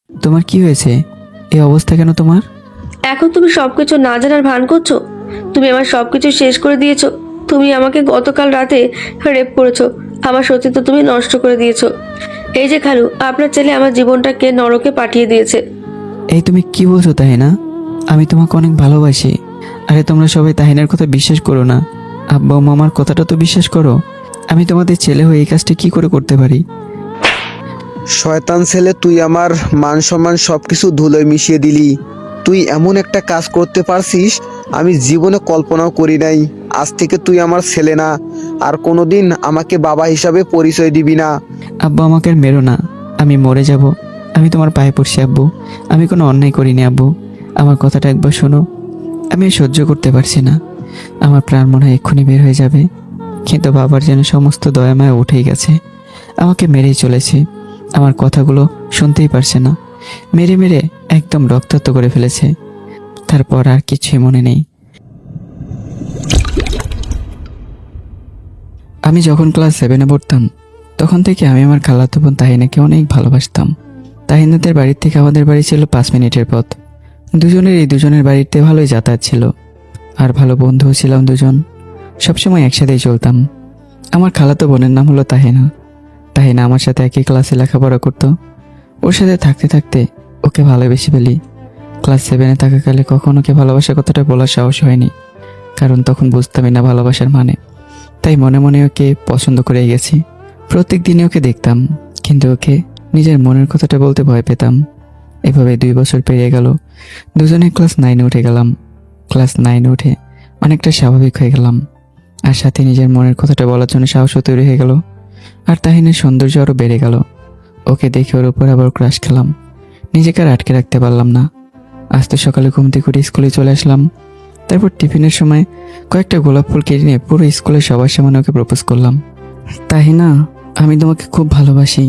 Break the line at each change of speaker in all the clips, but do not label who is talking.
তোমার কি হয়েছে? এই অবস্থা কেন তোমার?
এখন তুমি সবকিছু না জানার ভান করছো? তুমি আমার সবকিছু শেষ করে দিয়েছো। তুমি আমাকে গতকাল রাতে রেপ করেছো। আমার সতীত্ব তুমি নষ্ট করে দিয়েছো। এই যে খালু, আপনার ছেলে আমার জীবনটাকে নরকে পাঠিয়ে দিয়েছে।
এই তুমি কি বলছো তাহিনা? আমি তোমাকে অনেক ভালোবাসি। আরে তোমরা সবাই তাহিনার কথা বিশ্বাস করো না। আব্বা ও মামার কথাটা তো বিশ্বাস করো। আমি তোমাদের ছেলে হয়ে এই কাজটা কি করে করতে পারি?
শয়তান ছেলে, তুই আমার মান সম্মান সবকিছু ধুলোয় মিশিয়ে দিলি। তুই এমন একটা কাজ করতে পারছিস আমি জীবনে কল্পনাও করি নাই। আজ থেকে তুই আমার ছেলে না, আর কোনোদিন আমাকে বাবা হিসাবে পরিচয় দিবি না।
আব্বু আমাকে আর মেরো না। আমি মরে যাব। আমি তোমার পায়ে পড়ছি আব্বু। আমি কোনো অন্যায় করিনি আব্বু। আমার কথাটা একবার শোনো। আমি আর সহ্য করতে পারছি না। আমার প্রাণ মনে হয় এক্ষুনি বের হয়ে যাবে। কিন্তু বাবার যেন সমস্ত দয়াময় উঠেই গেছে। আমাকে মেরেই চলেছে। আমার কথাগুলো শুনতেই পারছে না। মেরে মেরে একদম রক্তাক্ত করে ফেলেছে। তারপর আর কিছুই মনে নেই। আমি যখন ক্লাস 7-এ পড়তাম তখন থেকে আমি আমার খালাতো বোন তাহিনাকে অনেক ভালোবাসতাম। তাহিনাদের বাড়ির থেকে আমাদের বাড়ি ছিল 5 মিনিটের পথ। দুজনের বাড়িতে ভালোই যাতায়াত ছিল। আর ভালো বন্ধুও ছিলাম দুজন। সবসময় একসাথেই চলতাম। আমার খালাতো বোনের নাম হলো তাহিনা। তাহিনা আমার সাথে একই ক্লাসে লেখাপড়া করতো। ওর সাথে থাকতে থাকতে ওকে ভালোবেসে ফেলি। ক্লাস 7-এ থাকাকালে কখনো ওকে ভালোবাসার কথাটা বলার সাহস হয়নি, কারণ তখন বুঝতামই না ভালোবাসার মানে। তাই মনে মনে ওকে পছন্দ করে গেছি। প্রত্যেক দিনে ওকে দেখতাম, কিন্তু ওকে নিজের মনের কথাটা বলতে ভয় পেতাম। এভাবে 2 বছর পেরিয়ে গেল। দুজনে ক্লাস 9-এ উঠে গেলাম। ক্লাস 9-এ উঠে অনেকটা স্বাভাবিক হয়ে গেলাম। আর সাথে নিজের মনের কথাটা বলার জন্য সাহসও তৈরি হয়ে গেল। আর তাহিনের সৌন্দর্য আরও বেড়ে গেল। ওকে দেখে ওর উপর আবার ক্রাশ খেলাম। নিজেকে আর আটকে রাখতে পারলাম না। আজ সকালে ঘুম থেকে উঠে স্কুলে চলে আসলাম। তারপর টিফিনের সময় কয়েকটা গোলাপ ফুল কেটে নিয়ে পুরো স্কুলের সবার সামনে ওকে প্রপোজ করলাম। তাহিনা, আমি তোমাকে খুব ভালোবাসি।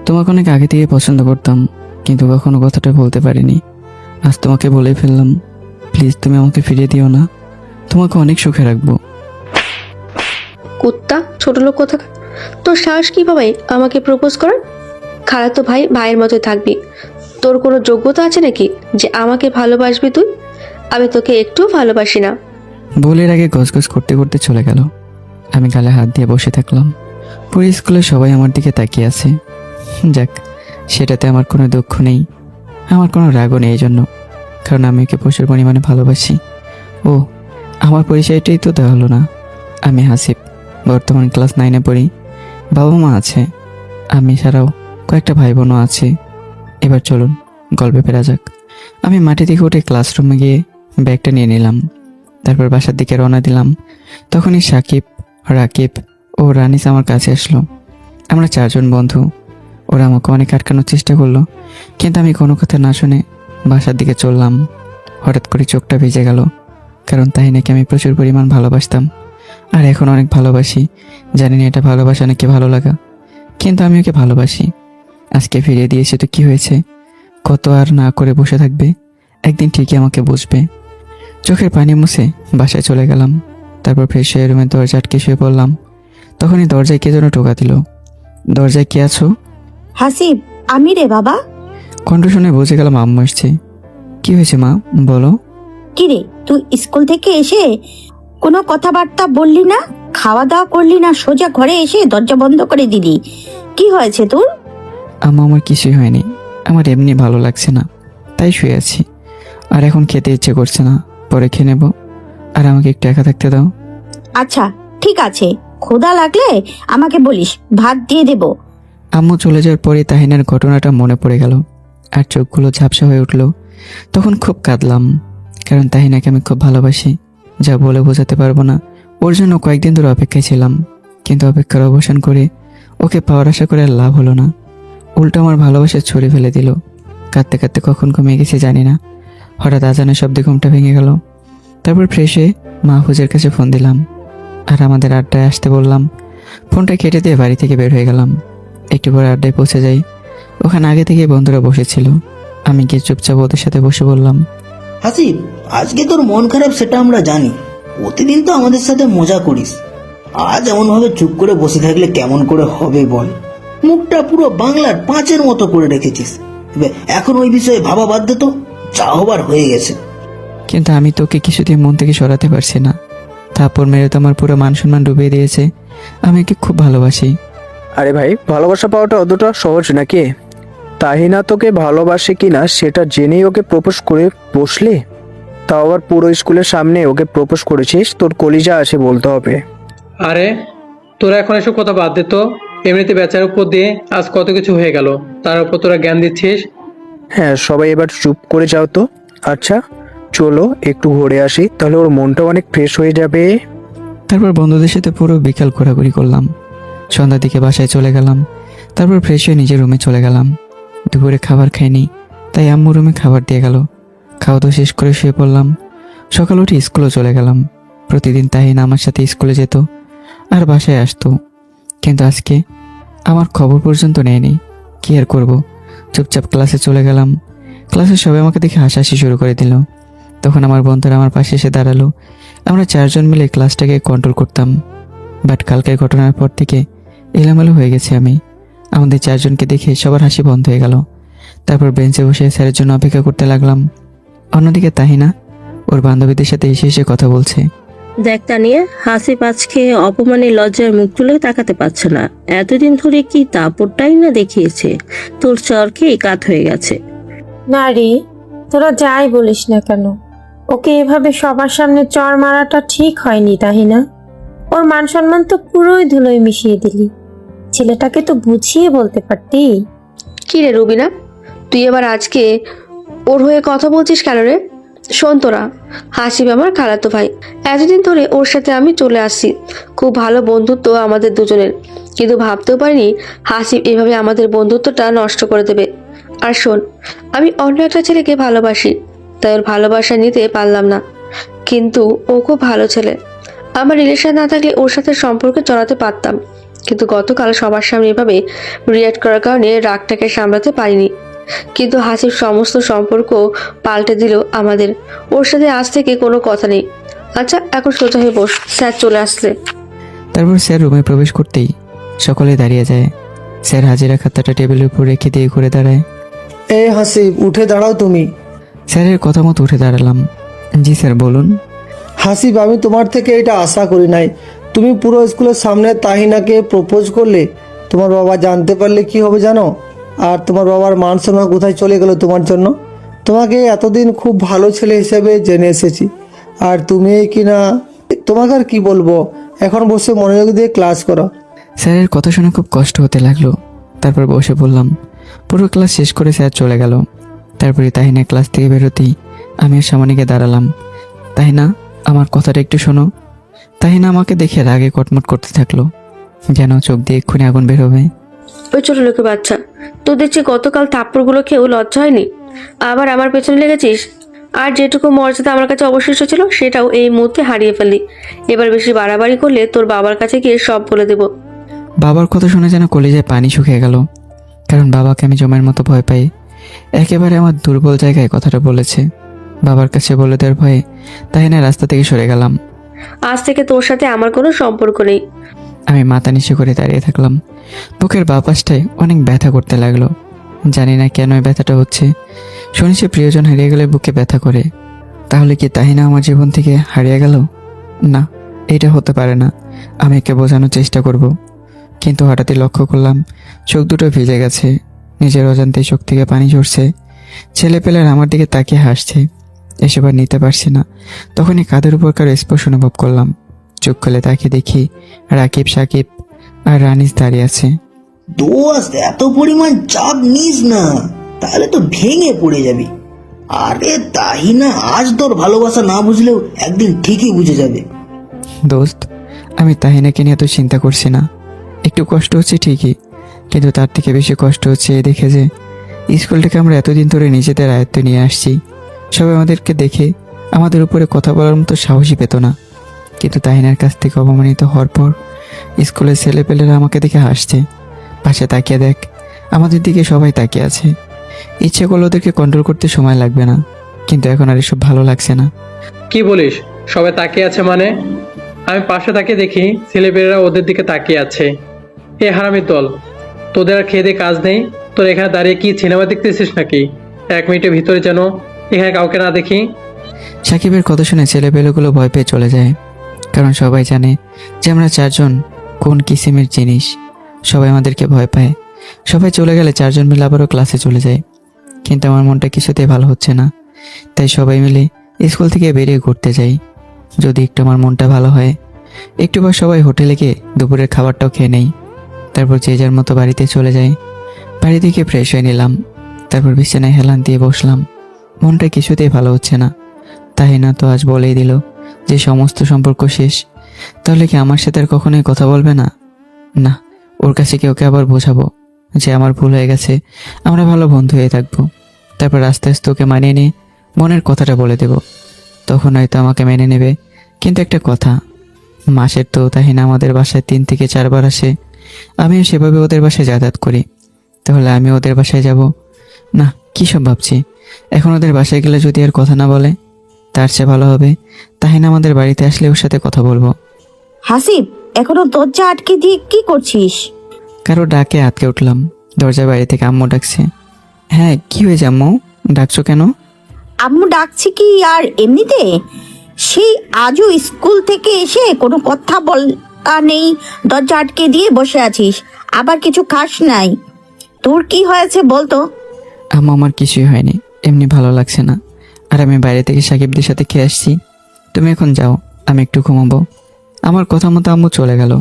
তোমাকে অনেক আগে থেকে পছন্দ করতাম, কিন্তু কখনো কথাটা বলতে পারিনি। আজ তোমাকে বলেই ফেললাম। প্লিজ তুমি আমাকে ফিরিয়ে দিও না। তোমাকে অনেক সুখে রাখবো।
কুত্তা, ছোট লোক কোথাকার! তোর সাহস কিভাবে আমাকে প্রপোজ করার? খালাতো ভাই ভাইয়ের মতোই থাকবি। তোর কোনো যোগ্যতা আছে নাকি যে আমাকে ভালোবাসবি তুই? আমি তোকে একটুও ভালোবাসি না।
বলের আগে গজগজ করতে করতে চলে গেল। আমি গালে হাত দিয়ে বসে থাকলাম। পুরো স্কুলে সবাই আমার দিকে তাকিয়ে আছে। যাক, সেটাতে আমার কোনো দুঃখ নেই, আমার কোনো রাগও নেই এই জন্য, কারণ আমি ওকে প্রচুর পরিমাণে ভালোবাসি। ও, আমার পরিচয়টাই তো দেওয়া হলো না। আমি হাসিব, বর্তমান ক্লাস 9-এ পড়ি। বাবা মা আছে, আমি ছাড়াও কয়েকটা ভাই বোনও আছে। এবার চলুন গল্পে ফেরা যাক। আমি মাটি থেকে উঠে ক্লাসরুমে গিয়ে ব্যাগটা নিয়ে নিলাম। তারপর বাসার দিকে রওনা দিলাম। তখনই সাকিব, রাকিব ও রানিস আমার কাছে আসলো। আমরা 4 জন বন্ধু। ওরা আমাকে অনেক আটকানোর চেষ্টা করলো, কিন্তু আমি কোনো কথা না শুনে বাসার দিকে চললাম। হঠাৎ করে চোখটা ভিজে গেল, কারণ তাহিনাকে আমি প্রচুর পরিমাণ ভালোবাসতাম, আর এখন অনেক ভালোবাসি। জানি না এটা ভালোবাসা নাকি ভালো লাগা, কিন্তু আমি ওকে ভালোবাসি। আজকে ফিরিয়ে দিয়েছে তো কি হয়েছে? কত আর না করে বসে থাকবে? একদিন ঠিকই আমাকে বুঝবে। চোখের পানি মুছে বাসায় চলে গেলাম। তারপর ফ্রেশ হয়ে রুমের দরজা আটকে শুয়ে পড়লাম। তখনই দরজায় কে যেন টোকা দিল। দরজায় কে আছো?
হাসিব, আমি রে বাবা।
কণ্ঠ শুনে বুঝে গেলাম আম্মু এসছে। কি হয়েছে মা, বলো।
কি রে, তুই স্কুল থেকে এসে কোনো কথাবার্তা বললি না, খাওয়া দাওয়া করলি না, সোজা ঘরে এসে দরজা বন্ধ করে দিলি। কি হয়েছে তোর?
আম্মু, আমার কিছুই হয়নি। আমার এমনি ভালো লাগছে না, তাই শুয়ে আছি। আর এখন খেতে ইচ্ছে করছে না, পরে খেয়ে নেবো। আর আমাকে একটু একা থাকতে দাও।
আচ্ছা ঠিক আছে, ক্ষুধা লাগলে আমাকে বলিস, ভাত দিয়ে দেব।
আম্মু চলে যাওয়ার পরে তাহিনার ঘটনাটা মনে পড়ে গেল, আর চোখগুলো ঝাপসা হয়ে উঠলো। তখন খুব কাঁদলাম, কারণ তাহিনাকে আমি খুব ভালোবাসি, যা বলে বোঝাতে পারবো না। ওর জন্য কয়েকদিন ধরে অপেক্ষায় ছিলাম, কিন্তু অপেক্ষার অবসান করে ওকে পাওয়ার আশা করে আর লাভ হলো না। উল্টো আমার ভালোবাসা ছুঁড়ে ফেলে দিল। কাঁদতে কাঁদতে কখন ঘুমিয়ে গেছি জানি না। হঠাৎ আজানের শব্দে ঘুমটা ভেঙে গেল। তারপর ফ্রেশ হয়ে মাহফুজের কাছে ফোন দিলাম, আর আমাদের আড্ডায় আসতে বললাম। ফোনটা কেটে দিয়ে বাড়ি থেকে বের হয়ে গেলাম। একটু পরে আড্ডায় পৌঁছে যাই। ওখানে আগে থেকে বন্ধুরা বসেছিল। আমি গিয়ে চুপচাপ ওদের সাথে বসে বললাম,
হাসিব, আজকে তোর মন খারাপ সেটা আমরা জানি। প্রতিদিন তো আমাদের সাথে মজা করিস, আজ এমন ভাবে চুপ করে বসে থাকলে কেমন করে হবে বল? মুখটা পুরো বাংলার 5-এর মতো করে রেখেছিস। এখন ওই বিষয়ে ভাবা বাদ দে তো, যা হবার হয়ে গেছে।
কিন্তু আমি তোকে কিছুদিন মন থেকে সরাতে পারছি না। থাপ্পড় মেরে তো আমার পুরো মান সম্মান ডুবিয়ে দিয়েছে। আমি ওকে খুব ভালোবাসি।
আরে ভাই, ভালোবাসা পাওয়াটা অতটা সহজ নাকি? তাহিনা তোকে ভালোবাসে কিনা সেটা জেনেই ওকে প্রপোজ করে বসলে? তাও আবার পুরো স্কুলের সামনে ওকে প্রপোজ করেছিস, তোর কলিজা আছে বলতে হবে।
আরে তোরা এখন এসব কথা বাদ দে তো। এমনিতে বেচার উপর দিয়ে আজ কত কিছু হয়ে গেল, তার উপর তোরা জ্ঞান দিচ্ছিস।
হ্যাঁ, সবাই এবার চুপ করে যাও তো। আচ্ছা চলো একটু ঘুরে আসি, তাহলে ওর মনটাও অনেক ফ্রেশ হয়ে যাবে।
তারপর বন্ধুদের সাথে পুরো বিকাল ঘোরাঘুরি করলাম। সন্ধ্যার দিকে বাসায় চলে গেলাম। তারপর ফ্রেশ হয়ে নিজের রুমে চলে গেলাম। দুপুরে খাবার খাইনি, তাই আম্মু রুমে খাবার দিয়ে গেল। খাওয়া দাওয়া শেষ করে শুয়ে পড়লাম। সকাল উঠে স্কুলে চলে গেলাম। প্রতিদিন তাহিনা আমার সাথে স্কুলে যেত আর বাসায় আসতো, কিন্তু আজকে আমার খবর পর্যন্ত নেয়নি। কি আর করব, চুপচাপ ক্লাসে চলে গেলাম। ক্লাসে সবাই আমাকে দেখে হাসাহাসি শুরু করে দিল। তখন আমার বন্ধুরা আমার পাশে এসে দাঁড়ালো। আমরা চারজন মিলে ক্লাসটাকে কন্ট্রোল করতাম। বাট কালকের ঘটনার পর থেকে এলোমেলো হয়ে গেছে আমি। আমাদের চারজনকে দেখে সবার হাসি বন্ধ হয়ে গেল। তারপর বেঞ্চে বসে স্যারের জন্য অপেক্ষা করতে লাগলাম। অন্যদিকে তাহিনা ওর বান্ধবীদের সাথে এসে এসে কথা বলছে।
দেখ তানিয়া, হাসি পাঁচকে অপমানে লজ্জার মুখ তুলে তাকাতে পারছে না। এতদিন ধরে কি দাপটটাই না দেখিয়েছে, তোর চরকে কাত হয়ে গেছে।
না রে, তোরা যাই বলিস না কেন, ওকে এভাবে সবার সামনে চড় মারাটা ঠিক হয়নি তাহিনা। ওর মান সম্মান তো পুরোই ধুলোয় মিশিয়ে দিলি। ছেলেটাকে তো বুঝিয়ে বলতে পারতি।
কি রে রুবিনা, তুই এবার আজকে ওর হয়ে কথা বলছিস কেন রে? শোন তোরা, হাসিব আমার খালাতো ভাই। এতদিন ধরে ওর সাথে আমি চলে আসছি। খুব ভালো বন্ধুত্ব আমাদের দুজনের, কিন্তু ভাবতেও পারিনি হাসিব এভাবে আমাদের বন্ধুত্বটা নষ্ট করে দেবে। আর শোন, আমি অন্য একটা ছেলেকে ভালোবাসি, তাই ওর ভালোবাসা নিতে পারলাম না। কিন্তু ও খুব ভালো ছেলে। আমার রিলেশন না থাকলে ওর সাথে সম্পর্কে জড়াতে পারতাম, কিন্তু গতকাল সবার সামনে এভাবে রিয়াক্ট করার কারণে রাগটাকে সামলাতে পারিনি। কিন্তু হাসির সমস্ত সম্পর্ক পাল্টে দিল আমাদের। ওর সাথে আজ থেকে কোনো কথা নেই। আচ্ছা এখন সোজা হয়ে বস, স্যার চলে আসলে।
তারপর স্যার রুমে প্রবেশ করতেই সকলে দাঁড়িয়ে যায়। স্যার হাজিরা খাতাটা টেবিলের উপর রেখে দিয়ে ঘুরে দাঁড়ায়।
এই হাসিব, উঠে দাঁড়াও তুমি।
স্যারের কথা মতো উঠে দাঁড়ালাম। জি স্যার বলুন।
হাসিব, আমি তোমার থেকে এটা আশা করি নাই। তুমি পুরো স্কুলের সামনে তাহিনাকে প্রপোজ করলে। তোমার বাবা জানতে পারলে কি হবে জানো? আর তোমার বাবার মান সম্মান কোথায় চলে গেল তোমার জন্য? তোমাকে এতদিন খুব ভালো ছেলে হিসেবে জেনে এসেছি, আর তুমি কিনা, তোমাকে আর কি বলবো। এখন বসে মনোযোগ দিয়ে ক্লাস করো।
স্যারের কথা শুনে খুব কষ্ট হতে লাগলো। তারপর বসে বললাম। পুরো ক্লাস শেষ করে স্যার চলে গেল। তারপরে তাহিনা ক্লাস থেকে বেরোতেই আমি ওর সামনে গিয়ে দাঁড়ালাম। তাহিনা, আমার কথাটা একটু শোনো। তাহিনা আমাকে দেখে রাগে কটমট করতে থাকলো, যেন চোখ দিয়ে এক্ষুনি আগুন বের হবে।
ওই ছোট লোকের বাচ্চা, তোর দেখছি গতকাল থাপ্পড়গুলো খেয়েও লজ্জা হয়নি, আবার আমার পেছনে লেগেছিস। আর যেটুকু মর্যাদা আমার কাছে অবশিষ্ট ছিল সেটাও এই মুহূর্তে হারিয়ে ফেললি। এবার বেশি বাড়াবাড়ি করলে তোর বাবার কাছে গিয়ে সব বলে দেবো।
বাবার কথা শুনে যেন কলেজায় পানি শুকিয়ে গেল, কারণ বাবাকে আমি জমের মতো ভয় পাই। একেবারে আমার দুর্বল জায়গায় কথাটা বলেছে। বাবার কাছে বলে দেওয়ার ভয়ে তাহিনা রাস্তা থেকে সরে গেলাম।
আজ থেকে তোর সাথে আমার কোনো সম্পর্ক নেই।
আমি মাথা নিচু করে দাঁড়িয়ে থাকলাম। বুকের বাঁ পাশটায় অনেক ব্যথা করতে লাগলো। জানি না কেন এই ব্যথাটা হচ্ছে। শুনেছি প্রিয়জন হারিয়ে গেলে বুকে ব্যথা করে। তাহলে কি তাহিনা আমার জীবন থেকে হারিয়ে গেল? না, এটা হতে পারে না। আমি একে বোঝানোর চেষ্টা করব, কিন্তু হঠাৎই লক্ষ্য করলাম চোখ দুটো ভিজে গেছে। নিজের অজান্তেই চোখ থেকে পানি ঝরছে। ছেলেপেলের আমার দিকে তাকিয়ে হাসছে। এসব আর নিতে পারছি না। তখনই কাঁধের উপর কারো স্পর্শ অনুভব করলাম। চোখ খুলে তাকিয়ে দেখি রাকিব, সাকিব আর রানিস দাঁড়িয়ে আছে।
দোস্ত, এত পরিমাণ চাপ নিস না, তাহলে তো ভেঙে পড়ে যাবি। আরে তাহিনা আজ তোর ভালোবাসা না বুঝলেও একদিন ঠিকই বুঝে যাবে।
দোস্ত, আমি তাহিনাকে নিয়ে তো চিন্তা করছি না। একটু কষ্ট হচ্ছে ঠিকই, কিন্তু তার থেকে বেশি কষ্ট হচ্ছে এই দেখে যে স্কুলটাকে আমরা এতদিন ধরে নিজেদের আয়ত্তে নিয়ে আসছি। সবাই আমাদেরকে দেখে আমাদের উপরে কথা বলার মতো সাহসী পেত না, কিন্তু তাহিনার কাছ থেকে অপমানিত হওয়ার পর স্কুলের ছেলেপেলেরা আমাকে দেখে হাসছে। পাশে তাকিয়ে দেখ, আমাদের দিকে সবাই তাকিয়ে আছে। ইচ্ছে করলে ওদেরকে কন্ট্রোল করতে সময় লাগবে না, কিন্তু এখন আর এসব ভালো লাগছে না।
কি বলিস? সবাই তাকিয়ে আছে মানে? আমি পাশে তাকিয়ে দেখি ছেলেপেলেরা ওদের দিকে তাকিয়ে আছে। এ হারামির দল, তোদের আর খেয়ে দিয়ে কাজ নেই? তোর এখানে দাঁড়িয়ে কি সিনেমা দেখতেছিস নাকি? 1 মিনিটের ভিতরে যেন এখানে কাউকে না দেখি।
সাকিবের কথা শুনে ছেলেপেলেগুলো ভয় পেয়ে চলে যায়, কারণ সবাই জানে যে আমরা চারজন কোন কিসিমের জিনিস। সবাই আমাদেরকে ভয় পায়। সবাই চলে গেলে চারজন মিলে আবারও ক্লাসে চলে যায়। কিন্তু আমার মনটা কিছুতেই ভালো হচ্ছে না, তাই সবাই মিলে স্কুল থেকে বেরিয়ে ঘুরতে যাই, যদি একটু আমার মনটা ভালো হয়। একটু পর সবাই হোটেলে গিয়ে দুপুরের খাবারটাও খেয়ে নেই। তারপর যে যার মতো বাড়িতে চলে যাই। বাড়ি থেকে ফ্রেশ হয়ে নিলাম, তারপর বিছানায় হেলান দিয়ে বসলাম। মনটা কিছুতেই ভালো হচ্ছে না। তাহিনা তো আজ বলেই দিল যে সমস্ত সম্পর্ক শেষ। তাহলে কি আমার সাথে আর কখনোই কথা বলবে না? না, ওর কাছে কি ওকে আবার বোঝাবো যে আমার ভুল হয়ে গেছে, আমরা ভালো বন্ধু হয়ে থাকবো। তারপর আস্তে আস্তে ওকে মানিয়ে নিয়ে মনের কথাটা বলে দেব, তখন হয়তো আমাকে মেনে নেবে। কিন্তু একটা কথা, মাসের তো তাহিনা আমাদের বাসায় 3 থেকে 4 বার আসে। আমিও সেভাবে ওদের বাসায় যাতায়াত করি। তাহলে আমি ওদের বাসায় যাব না? কী সব ভাবছি। এখন ওদের বাসায় গেলে যদি আর কথা না বলে, তার চেয়ে ভালো হবে তাহিনা আমাদের বাড়িতে আসলে ওর সাথে কথা বলবো।
হাসিব, এখনো দরজা আটকে দিয়ে কি করছিস?
কারো ডাকে আটকে উঠলাম। দরজার বাইরে থেকে আম্মু ডাকছে। হ্যাঁ, কি হয়েছে আম্মু, ডাকছো কেন?
আম্মু ডাকছি কি আর এমনিতে? সেই আজও স্কুল থেকে এসে কোনো কথা বলা নেই, দরজা আটকে দিয়ে বসে আছিস, আবার কিছু খাস নাই। তোর কি হয়েছে বলতো?
আম্মু, আমার কিছুই হয়নি, এমনি ভালো লাগছে না। আর আমি বাইরে থেকে সাকিবদের সাথে খেয়ে আসছি। তুমি এখন যাও, আমি একটু ঘুমাবো। আমার কথা মতো আম্মু চলে গেল।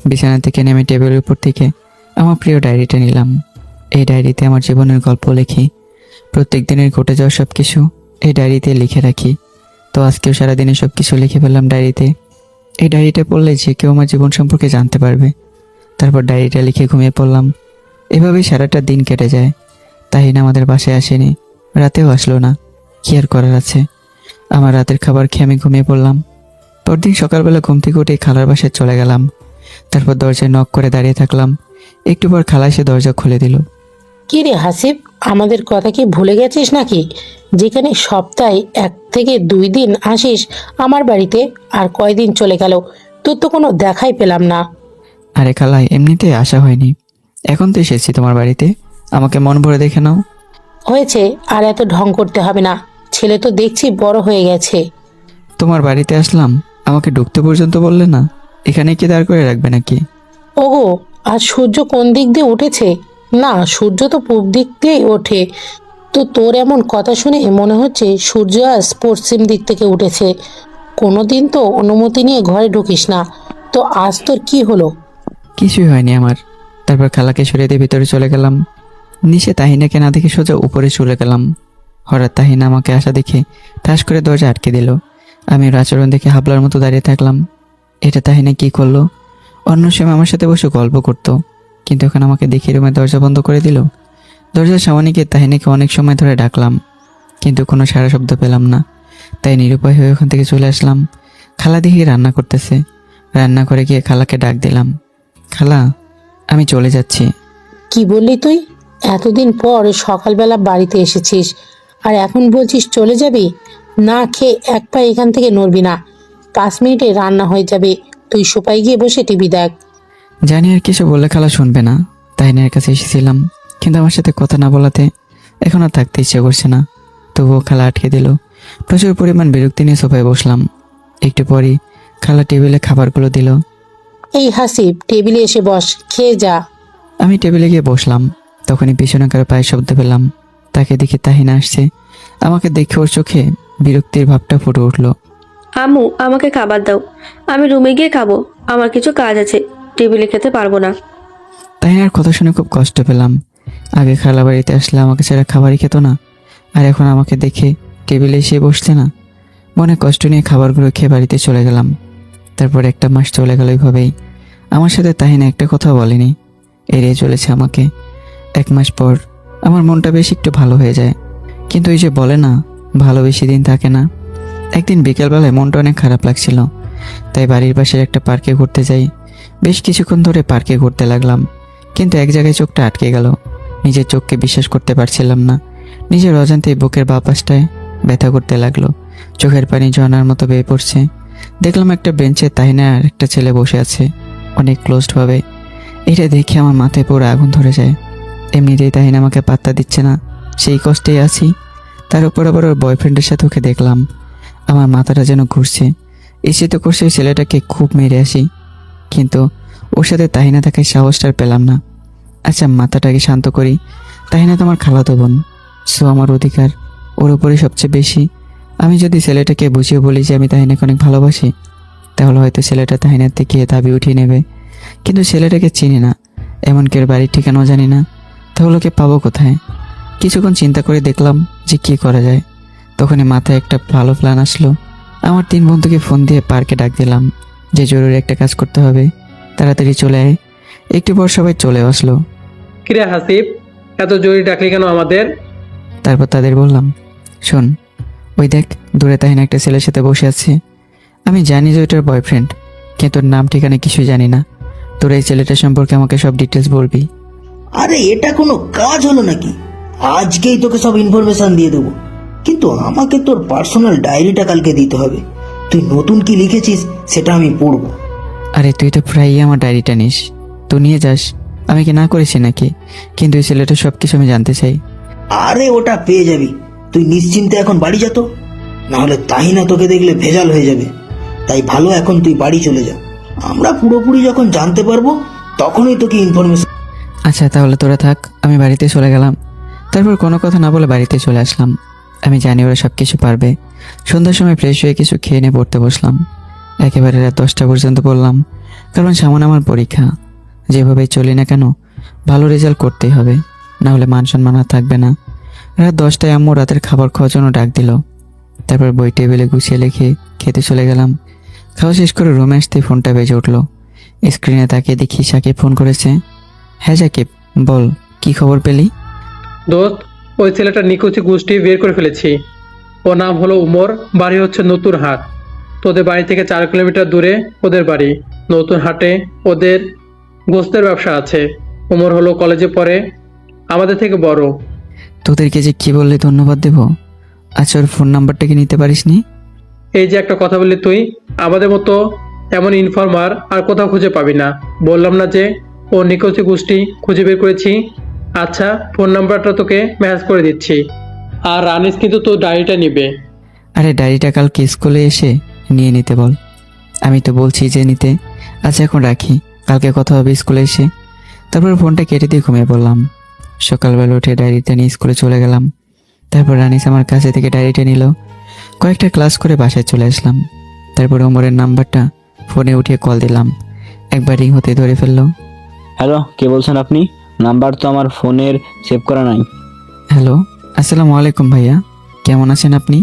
বিছানা থেকে নেমে টেবিলের উপর থেকে আমার প্রিয় ডায়েরিটা নিলাম। এই ডায়েরিতে আমার জীবনের গল্প লিখি। প্রত্যেক দিনের ঘটে যাওয়া সব কিছু এই ডায়েরিতে লিখে রাখি। তো আজকেও সারাদিনে সব কিছু লিখে ফেললাম ডায়েরিতে। এই ডায়েরিটা পড়লে যে কেউ আমার জীবন সম্পর্কে জানতে পারবে। তারপর ডায়েরিটা লিখে ঘুমিয়ে পড়লাম। এভাবেই সারাটা দিন কেটে যায়। তাহিনা আমাদের বাসায় আসেনি, রাতেও আসলো না। কি আর করার আছে। আমার রাতের খাবার খেয়ে আমি ঘুমিয়ে পড়লাম। পরদিন সকালবেলা ঘুম থেকে উঠে খালার বাসায় চলে গেলাম। তারপর দরজায় নক করে দাঁড়িয়ে থাকলাম। একটু পর খালা এসে দরজা খুলে দিল।
কি রে হাসিব, আমাদের কথা কি ভুলে গেছিস নাকি? যেখানে সপ্তাহে 1 থেকে 2 দিন আসিস আমার বাড়িতে, আর কয়দিন চলে গেল, তোর তো কোনো দেখাই পেলাম না।
আরে খালা, এমনিতে আসা হয়নি, এখন তো এসেছি তোমার বাড়িতে, আমাকে মন ভরে দেখে নাও।
হয়েছে, আর এত ঢং করতে হবে না, ছেলে তো দেখছি বড় হয়ে গেছে।
তোমার বাড়িতে আসলাম, আমাকে ঢুকতে পর্যন্ত বললে না? এখানে কি দাঁড় করে রাখবে নাকি?
ওগো, আর সূর্য কোন দিক দিয়ে উঠেছে? না, সূর্য তো পূব দিক দিয়েই ওঠে। তো তোর এমন কথা শুনে মনে হচ্ছে সূর্য আজ পশ্চিম দিক থেকে উঠেছে। কোনোদিন তো অনুমতি নিয়ে ঘরে ঢুকিস না, তো আজ তোর কি হলো?
কিছুই হয়নি আমার। তারপর খালাকে সরিয়ে দিয়ে ভিতরে চলে গেলাম। নিচে তাহিনাকে না দেখে সোজা উপরে চলে গেলাম। হঠাৎ তাহিনা আমাকে আসা দেখে ঠাস করে দরজা আটকে দিল। আমি ওর আচরণ দেখে হাবলার মতো দাঁড়িয়ে থাকলাম। এটা তাহিনা কি করলো? অন্য সময় আমার সাথে বসে গল্প করতো, কিন্তু এখন আমাকে দেখে রুমে দরজা বন্ধ করে দিল। দরজার সামনে গিয়ে তাহিনাকে অনেক সময় ধরে ডাকলাম, কিন্তু কোনো সাড়া শব্দ পেলাম না। তাই নিরুপায় হয়ে ওখান থেকে চলে আসলাম। খালা দেখি রান্না করতেছে। রান্না করে গিয়ে খালাকে ডাক দিলাম, খালা, আমি চলে যাচ্ছি।
কি বললি তুই? এতদিন পর সকালবেলা বাড়িতে এসেছিস, আর এখন বলছিস চলে যাবি? না খেয়ে এক পা এখান থেকে নড়বি না। 5 মিনিটে রান্না হয়ে যাবে, তুই সোফায় গিয়ে বসে টিভি দেখ।
জানি আর কিছু বললে খালা শুনবে না, তাহিনের কাছে এসেছিলাম, কিন্তু আমার সাথে কথা না বলাতে এখন আর থাকতে ইচ্ছে করছে না। তবুও খালা আটকে দিল। প্রচুর পরিমাণ বিরক্তি নিয়ে সোফায় বসলাম। একটু পরই খালা টেবিলে খাবারগুলো দিল।
এই হাসিব, টেবিলে এসে বস, খেয়ে যা।
আমি টেবিলে গিয়ে বসলাম। তখনই পিছনে কারো পায়ের শব্দ পেলাম। তাকে দেখে তাহিনা আসছে। আমাকে দেখে ওর চোখে বিরক্তির ভাবটা ফুটে উঠলো।
আম্মু, আমাকে খাবার দাও, আমি রুমে গিয়ে খাবো, আমার কিছু কাজ আছে, টেবিলে খেতে পারবো না।
তাহিনার কথা শুনে খুব কষ্ট পেলাম। আগে খালা বাড়িতে আসলে আমাকে ছাড়া খাবারই খেত না, আর এখন আমাকে দেখে টেবিলে এসে বসছে না। মনে কষ্ট নিয়ে খাবারগুলো খেয়ে বাড়িতে চলে গেলাম। তারপর 1 মাস চলে গেল এইভাবেই। আমার সাথে তাহিনা একটা কথা বলেনি, এড়িয়ে চলেছে আমাকে। 1 মাস পর আমার মনটা বেশ একটু ভালো হয়ে যায়, কিন্তু ওই যে বলে না, ভালো বেশি দিন থাকে না। একদিন বিকেলবেলায় মনটা অনেক খারাপ লাগছিল, তাই বাড়ির পাশের একটা পার্কে ঘুরতে যাই। বেশ কিছুক্ষণ ধরে পার্কে ঘুরতে লাগলাম, কিন্তু এক জায়গায় চোখটা আটকে গেল। নিজের চোখকে বিশ্বাস করতে পারছিলাম না। নিজের অজান্তে বুকের বাঁ পাশটায় ব্যথা করতে লাগলো। চোখের পানি ঝর্ণার মতো বেয়ে পড়ছে। দেখলাম একটা বেঞ্চে তাহিনা আর একটা ছেলে বসে আছে, অনেক ক্লোজডভাবে। এটা দেখে আমার মাথায় পুরো আগুন ধরে যায়। এমনিতেই তাহিনা আমাকে পাত্তা দিচ্ছে না, সেই কষ্টেই আছি। তার উপর আবার ওর বয়ফ্রেন্ডের সাথে ওকে দেখলাম, আমার মাথাটা যেন ঘুরছে। এসে তো করছে ওই ছেলেটাকে খুব মেরে আসি, কিন্তু ওর সাথে তাহিনা থাকায় সাহসটা আর পেলাম না। আচ্ছা, মাথাটাকে শান্ত করি। তাহিনা তো আমার খালাতো বোন, সো আমার অধিকার ওর উপরে সবচেয়ে বেশি। আমি যদি ছেলেটাকে বুঝিয়ে বলি যে আমি তাহিনাকে অনেক ভালোবাসি, তাহলে হয়তো ছেলেটা তাহিনার থেকে দাবি উঠিয়ে নেবে। কিন্তু ছেলেটাকে চিনি না, এমনকি ওর বাড়ির ঠিকানাও জানি না, তাহলে ওকে পাবো কোথায়? কিছুক্ষণ চিন্তা করে দেখলাম যে কী করা যায়। তখনই মাথায় একটা ভালো প্ল্যান আসলো। আমার 3 বন্ধুকে ফোন দিয়ে পার্কে ডাক দিলাম যে জরুরি একটা কাজ করতে হবে, তাড়াতাড়ি চলে আয়। একটু পর সবাই চলে আসলো।
কিরে হাসিব, এত জরুরি ডাকলি কেন আমাদের?
তারপর তাদের বললাম, শোন, ওই দেখ দূরে তাহিনা একটা ছেলের সাথে বসে আছে। আমি জানি যে ওইটার বয়ফ্রেন্ড, কিন্তু ওর নাম ঠিকানা কিছু জানি না। তোর এই ছেলেটার সম্পর্কে আমাকে সব ডিটেলস বলবি।
আরে এটা কোনো কাজ হলো নাকি? আজকেই তোকে সব ইনফরমেশন দিয়ে দেবো, কিন্তু আমাকে তোর পার্সোনাল ডায়েরিটা কালকে দিতে হবে। তুই নতুন কি লিখেছিস সেটা আমি পড়বো।
আরে তুই তো প্রায়ই আমার ডায়েরিটা নিস, তুই নিয়ে যাস। আমি কি না করেছি নাকি? কিন্তু এই ছেলেটার সব কিছু আমি জানতে চাই।
আরে ওটা পেয়ে যাবি, তুই নিশ্চিন্তে এখন বাড়ি যা তো, না হলে তাহিনা তোকে দেখলে ভেজাল হয়ে যাবে। তাই ভালো এখন তুই বাড়ি চলে যা, আমরা পুরোপুরি যখন জানতে পারবো তখনই তোকে ইনফরমেশন।
আচ্ছা তাহলে তোরা থাক, আমি বাড়িতে চলে গেলাম। তারপর কোনো কথা না বলে বাড়িতে চলে আসলাম। আমি জানি ওরা সব কিছু পারবে। সন্ধ্যার সময় ফ্রেশ হয়ে কিছু খেয়ে নিয়ে পড়তে বসলাম। একেবারে রাত 10টা পর্যন্ত পড়লাম, কারণ সামনে আমার পরীক্ষা। যেভাবে চলি না কেন, ভালো রেজাল্ট করতেই হবে, না হলে মান সম্মান আর থাকবে না। রাত 10টায় আম্মু রাতের খাবার খাওয়ার জন্য ডাক দিল। তারপর বই টেবিলে গুছিয়ে লিখে খেতে চলে গেলাম। খাওয়া শেষ করে রুমে আসতে ফোনটা বেজে উঠলো। স্ক্রিনে তাকিয়ে দেখি সাকিব ফোন করেছে। হ্যাঁ সাকিব, বল, কি খবর পেলি?
দোস্ত, ওই ছেলেটা নিকুচি গোষ্ঠী বের করে ফেলেছি। ও নাম হলো উমর, বাড়ি হচ্ছে নতুন হাট। তোদের বাড়ি থেকে 4 কিলোমিটার দূরে ওদের বাড়ি। নতুন হাটে ওদের গোস্তের ব্যবসা আছে। উমর হলো কলেজে পড়ে, আমাদের থেকে বড়।
তোদেরকে যে কি বললে ধন্যবাদ দেব। আচ্ছা, ওর ফোন নাম্বারটা কি নিতে পারিসনি?
এই যে একটা কথা বললি তুই, আমাদের মতো এমন ইনফর্মার আর কোথাও খুঁজে পাবি না। বললাম না যে ও নিকুচি গোষ্ঠী খুঁজে বের করেছি। আচ্ছা, ফোন নাম্বারটা তোকে মেসেজ করে দিচ্ছি। আর রানিস কিন্তু তোর ডায়েরিটা নিবে।
আরে ডায়েরিটা কালকে স্কুলে এসে নিয়ে নিতে বল। আমি তো বলছি যে নিতে। আচ্ছা এখন রাখি, কালকে কথা হবে স্কুলে এসে। তারপর ফোনটা কেটে দিয়ে ঘুমিয়ে পড়লাম। সকালবেলা উঠে ডায়েরিটা নিয়ে স্কুলে চলে গেলাম। তারপর রানিস আমার কাছে থেকে ডায়েরিটা নিল। কয়েকটা ক্লাস করে বাসায় চলে আসলাম। তারপর ওমরের নাম্বারটা ফোনে উঠিয়ে কল দিলাম। একবার রিং হতে ধরে ফেললো।
হ্যালো, কে বলছেন আপনি? নাম্বার তো আমার ফোনের সেভ করা নাই।
হ্যালো, আসসালামু আলাইকুম ভাইয়া, কেমন আছেন আপনি?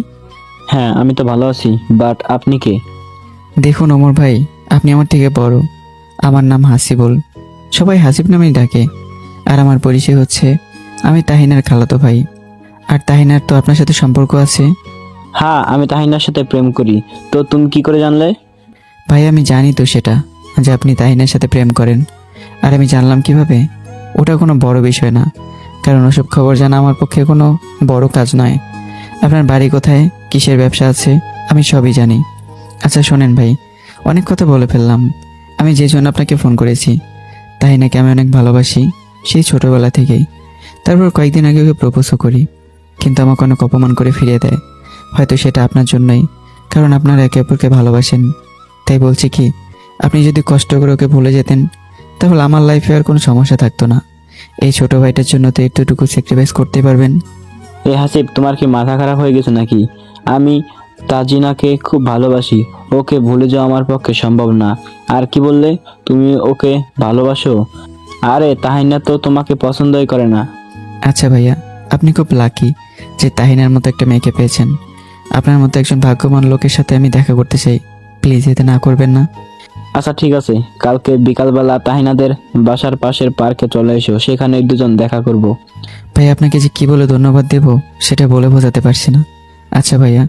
হ্যাঁ, আমি তো ভালো আছি, বাট আপনি কে?
দেখুন ওমর ভাই, আপনি আমার থেকে বড়। আমার নাম হাসিবুল, সবাই হাসিব নামেই ডাকে। আর আমার পরিচয় হচ্ছে, আমি তাহিনার খালাতো ভাই। আর তাহিনার তো আপনার সাথে সম্পর্ক আছে।
হ্যাঁ, আমি তাহিনার সাথে প্রেম করি। তো তুমি কি করে জানলে?
ভাই আমি জানি তো সেটা, যে আপনি তাহিনার সাথে প্রেম করেন। আর আমি জানলাম কিভাবে? ওটা কোনো বড় বিষয় না, কারণ ওসব খবর জানা আমার পক্ষে কোনো বড় কাজ নয়। আপনার বাড়ি কোথায়, কিসের ব্যবসা আছে, আমি সবই জানি। আচ্ছা শোনেন ভাই, অনেক কথা বলে ফেললাম। আমি যে জন্য আপনাকে ফোন করেছি, তাহিনাকে আমি অনেক ভালোবাসি, সেই ছোটোবেলা থেকেই। তারপর কয়েকদিন আগে ওকে প্রপোজও করি, কিন্তু আমাকে অনেক অপমান করে ফিরিয়ে দেয়। হয়তো সেটা আপনার জন্যই, কারণ আপনারা একে অপরকে ভালোবাসেন। তাই বলছি কি, আপনি যদি কষ্ট করে ওকে ভুলে যেতেন, তাহলে আমার লাইফে আর কোনো সমস্যা থাকতো না। এই ছোট ভাইটার জন্য তো একটুটুকু স্যাক্রিফাইস করতে পারবেন।
এ হাসিব, তোমার কি মাথা খারাপ হয়ে গেছে নাকি? আমি তাজিনাকে খুব ভালোবাসি, ওকে ভুলে যাওয়া আমার পক্ষে সম্ভব না। আর কি বললে, তুমি ওকে ভালোবাসো? আরে তাহিনা তো তোমাকে পছন্দই করে না।
আচ্ছা ভাইয়া, আপনি খুব লাকি যে তাহিনার মতো একটা মেয়েকে পেয়েছেন। আপনার মতো একজন ভাগ্যবান লোকের সাথে আমি দেখা করতে চাই, প্লিজ এতে না করবেন না।
আচ্ছা ঠিক আছে, কালকে বিকালবেলা তাহিনাদের বাসার পাশের পার্কে চলে এসো, সেখানে দুজন দেখা করব।
ভাই আপনাকে যে কি বলে ধন্যবাদ দেব সেটা বলে বোঝাতে পারছি না। আচ্ছা ভাইয়া,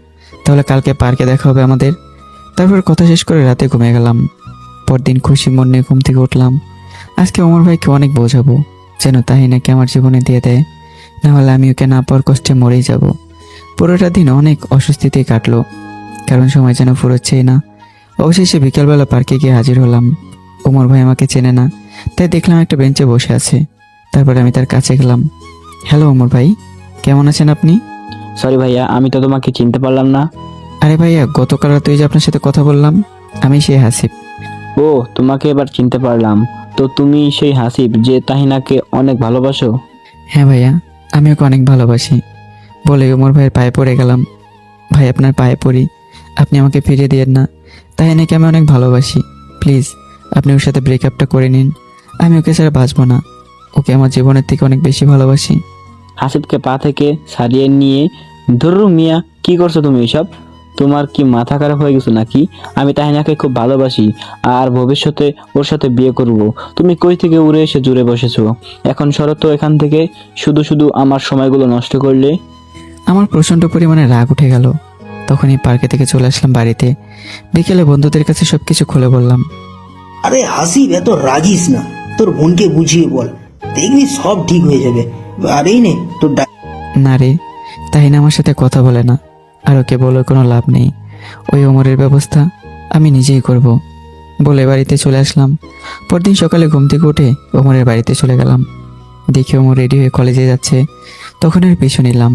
তাহলে কালকে পার্কে দেখা হবে আমাদের। তারপর কথা শেষ করে রাতে ঘুমিয়ে গেলাম। পরদিন খুশি মন নিয়ে ঘুম থেকে উঠলাম। আজকে অমর ভাইকে অনেক বোঝাবো, যেন তাহিনাকে আমার জীবনে দিয়ে দেয়, না হলে আমি ওকে না পাওয়ার কষ্টে মরেই যাব। পুরোটা দিন অনেক অস্বস্তিতেই কাটলো, কারণ সময় যেন ফুরোচ্ছেই না। অবশেষে বিকেলবেলা পার্কে গিয়ে হাজির হলাম। ওমর ভাই আমাকে চেনে না, তাই দেখলাম একটা বেঞ্চে বসে আছে। তারপর আমি তার কাছে গেলাম। হ্যালো ওমর ভাই, কেমন আছেন আপনি?
সরি ভাইয়া, আমি তো তোমাকে চিনতে পারলাম না।
আরে ভাইয়া, গতকাল রাতে ওই যে আপনার সাথে কথা বললাম, আমি সেই হাসিব।
ও, তোমাকে এবার চিনতে পারলাম। তো তুমি সেই হাসিব যে তাহিনাকে অনেক ভালোবাসো?
হ্যাঁ ভাইয়া, আমি ওকে অনেক ভালোবাসি। বলে ওমর ভাইয়ের পায়ে পড়ে গেলাম। ভাই, আপনার পায়ে পড়ি, আপনি আমাকে ফিরিয়ে দিয়েন না। তাই নাকি আমি অনেক ভালোবাসি। প্লিজ আপনি ওর সাথে ব্রেকআপটা করে নিন। আমি ওকে ছাড়া বাঁচবো না। ওকে আমার জীবনের থেকে অনেক বেশি ভালোবাসি।
হাসিবকে পা থেকে সারিয়ে নিয়ে, ধরু মিয়া, কি করছো তুমি এসব? তোমার কি মাথা খারাপ হয়ে গেছো নাকি? আমি তাহিনাকে খুব ভালোবাসি আর ভবিষ্যতে ওর সাথে বিয়ে করব। তুমি কই থেকে উড়ে এসে জুড়ে বসেছো? এখন সরো তো এখান থেকে, শুধু শুধু আমার সময়গুলো নষ্ট করলে।
আমার প্রচণ্ড পরিমাণে রাগ উঠে গেল। তখনই পার্কে থেকে চলে আসলাম বাড়িতে। বিকেলে বন্ধুদের কাছে সব কিছু খুলে বললাম।
আরে হাসিব, এত রাগিস না, তোর বোনকে বুঝিয়ে বল, দেখবি সব ঠিক হয়ে যাবে। আর এই নে তোর
না রে, তাহিনা আমার সাথে কথা বলে না, আর ওকে বলে কোনো লাভ নেই। ওই ওমরের ব্যবস্থা আমি নিজেই করব বলে বাড়িতে চলে আসলাম। পরদিন সকালে ঘুম থেকে উঠে ওমরের বাড়িতে চলে গেলাম। দেখি ওমর রেডি হয়ে কলেজে যাচ্ছে, তখন এর পিছু নিলাম।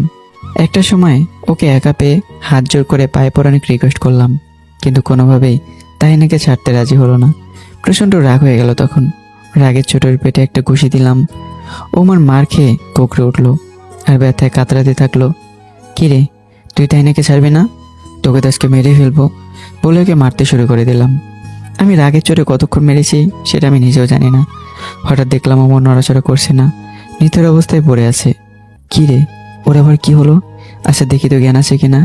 একটা সময় ওকে একা পেয়ে হাত জোর করে পায়ে পড়ে অনেক রিকোয়েস্ট করলাম, কিন্তু কোনোভাবেই তাহিনাকে ছাড়তে রাজি হলো না। প্রচণ্ড রাগ হয়ে গেল তখন। রাগের ছোটোর পেটে একটা ঘুষি দিলাম। ওমর মার খেয়ে কোকড়ে উঠলো আর ব্যথায় কাতরাতে থাকলো। কিরে, তুই তাহিনাকে ছাড়বি না? তোকে তো আজকে মেরে ফেলবো বলে ওকে মারতে শুরু করে দিলাম। আমি রাগের চোটে কতক্ষণ মেরেছি সেটা আমি নিজেও জানি না। হঠাৎ দেখলাম ওমর নড়াচড়া করছে না, নিথর অবস্থায় পড়ে আছে। কি রে, ওর আবার কি হলো? আচ্ছা দেখি তো জ্ঞান আছে কিনা।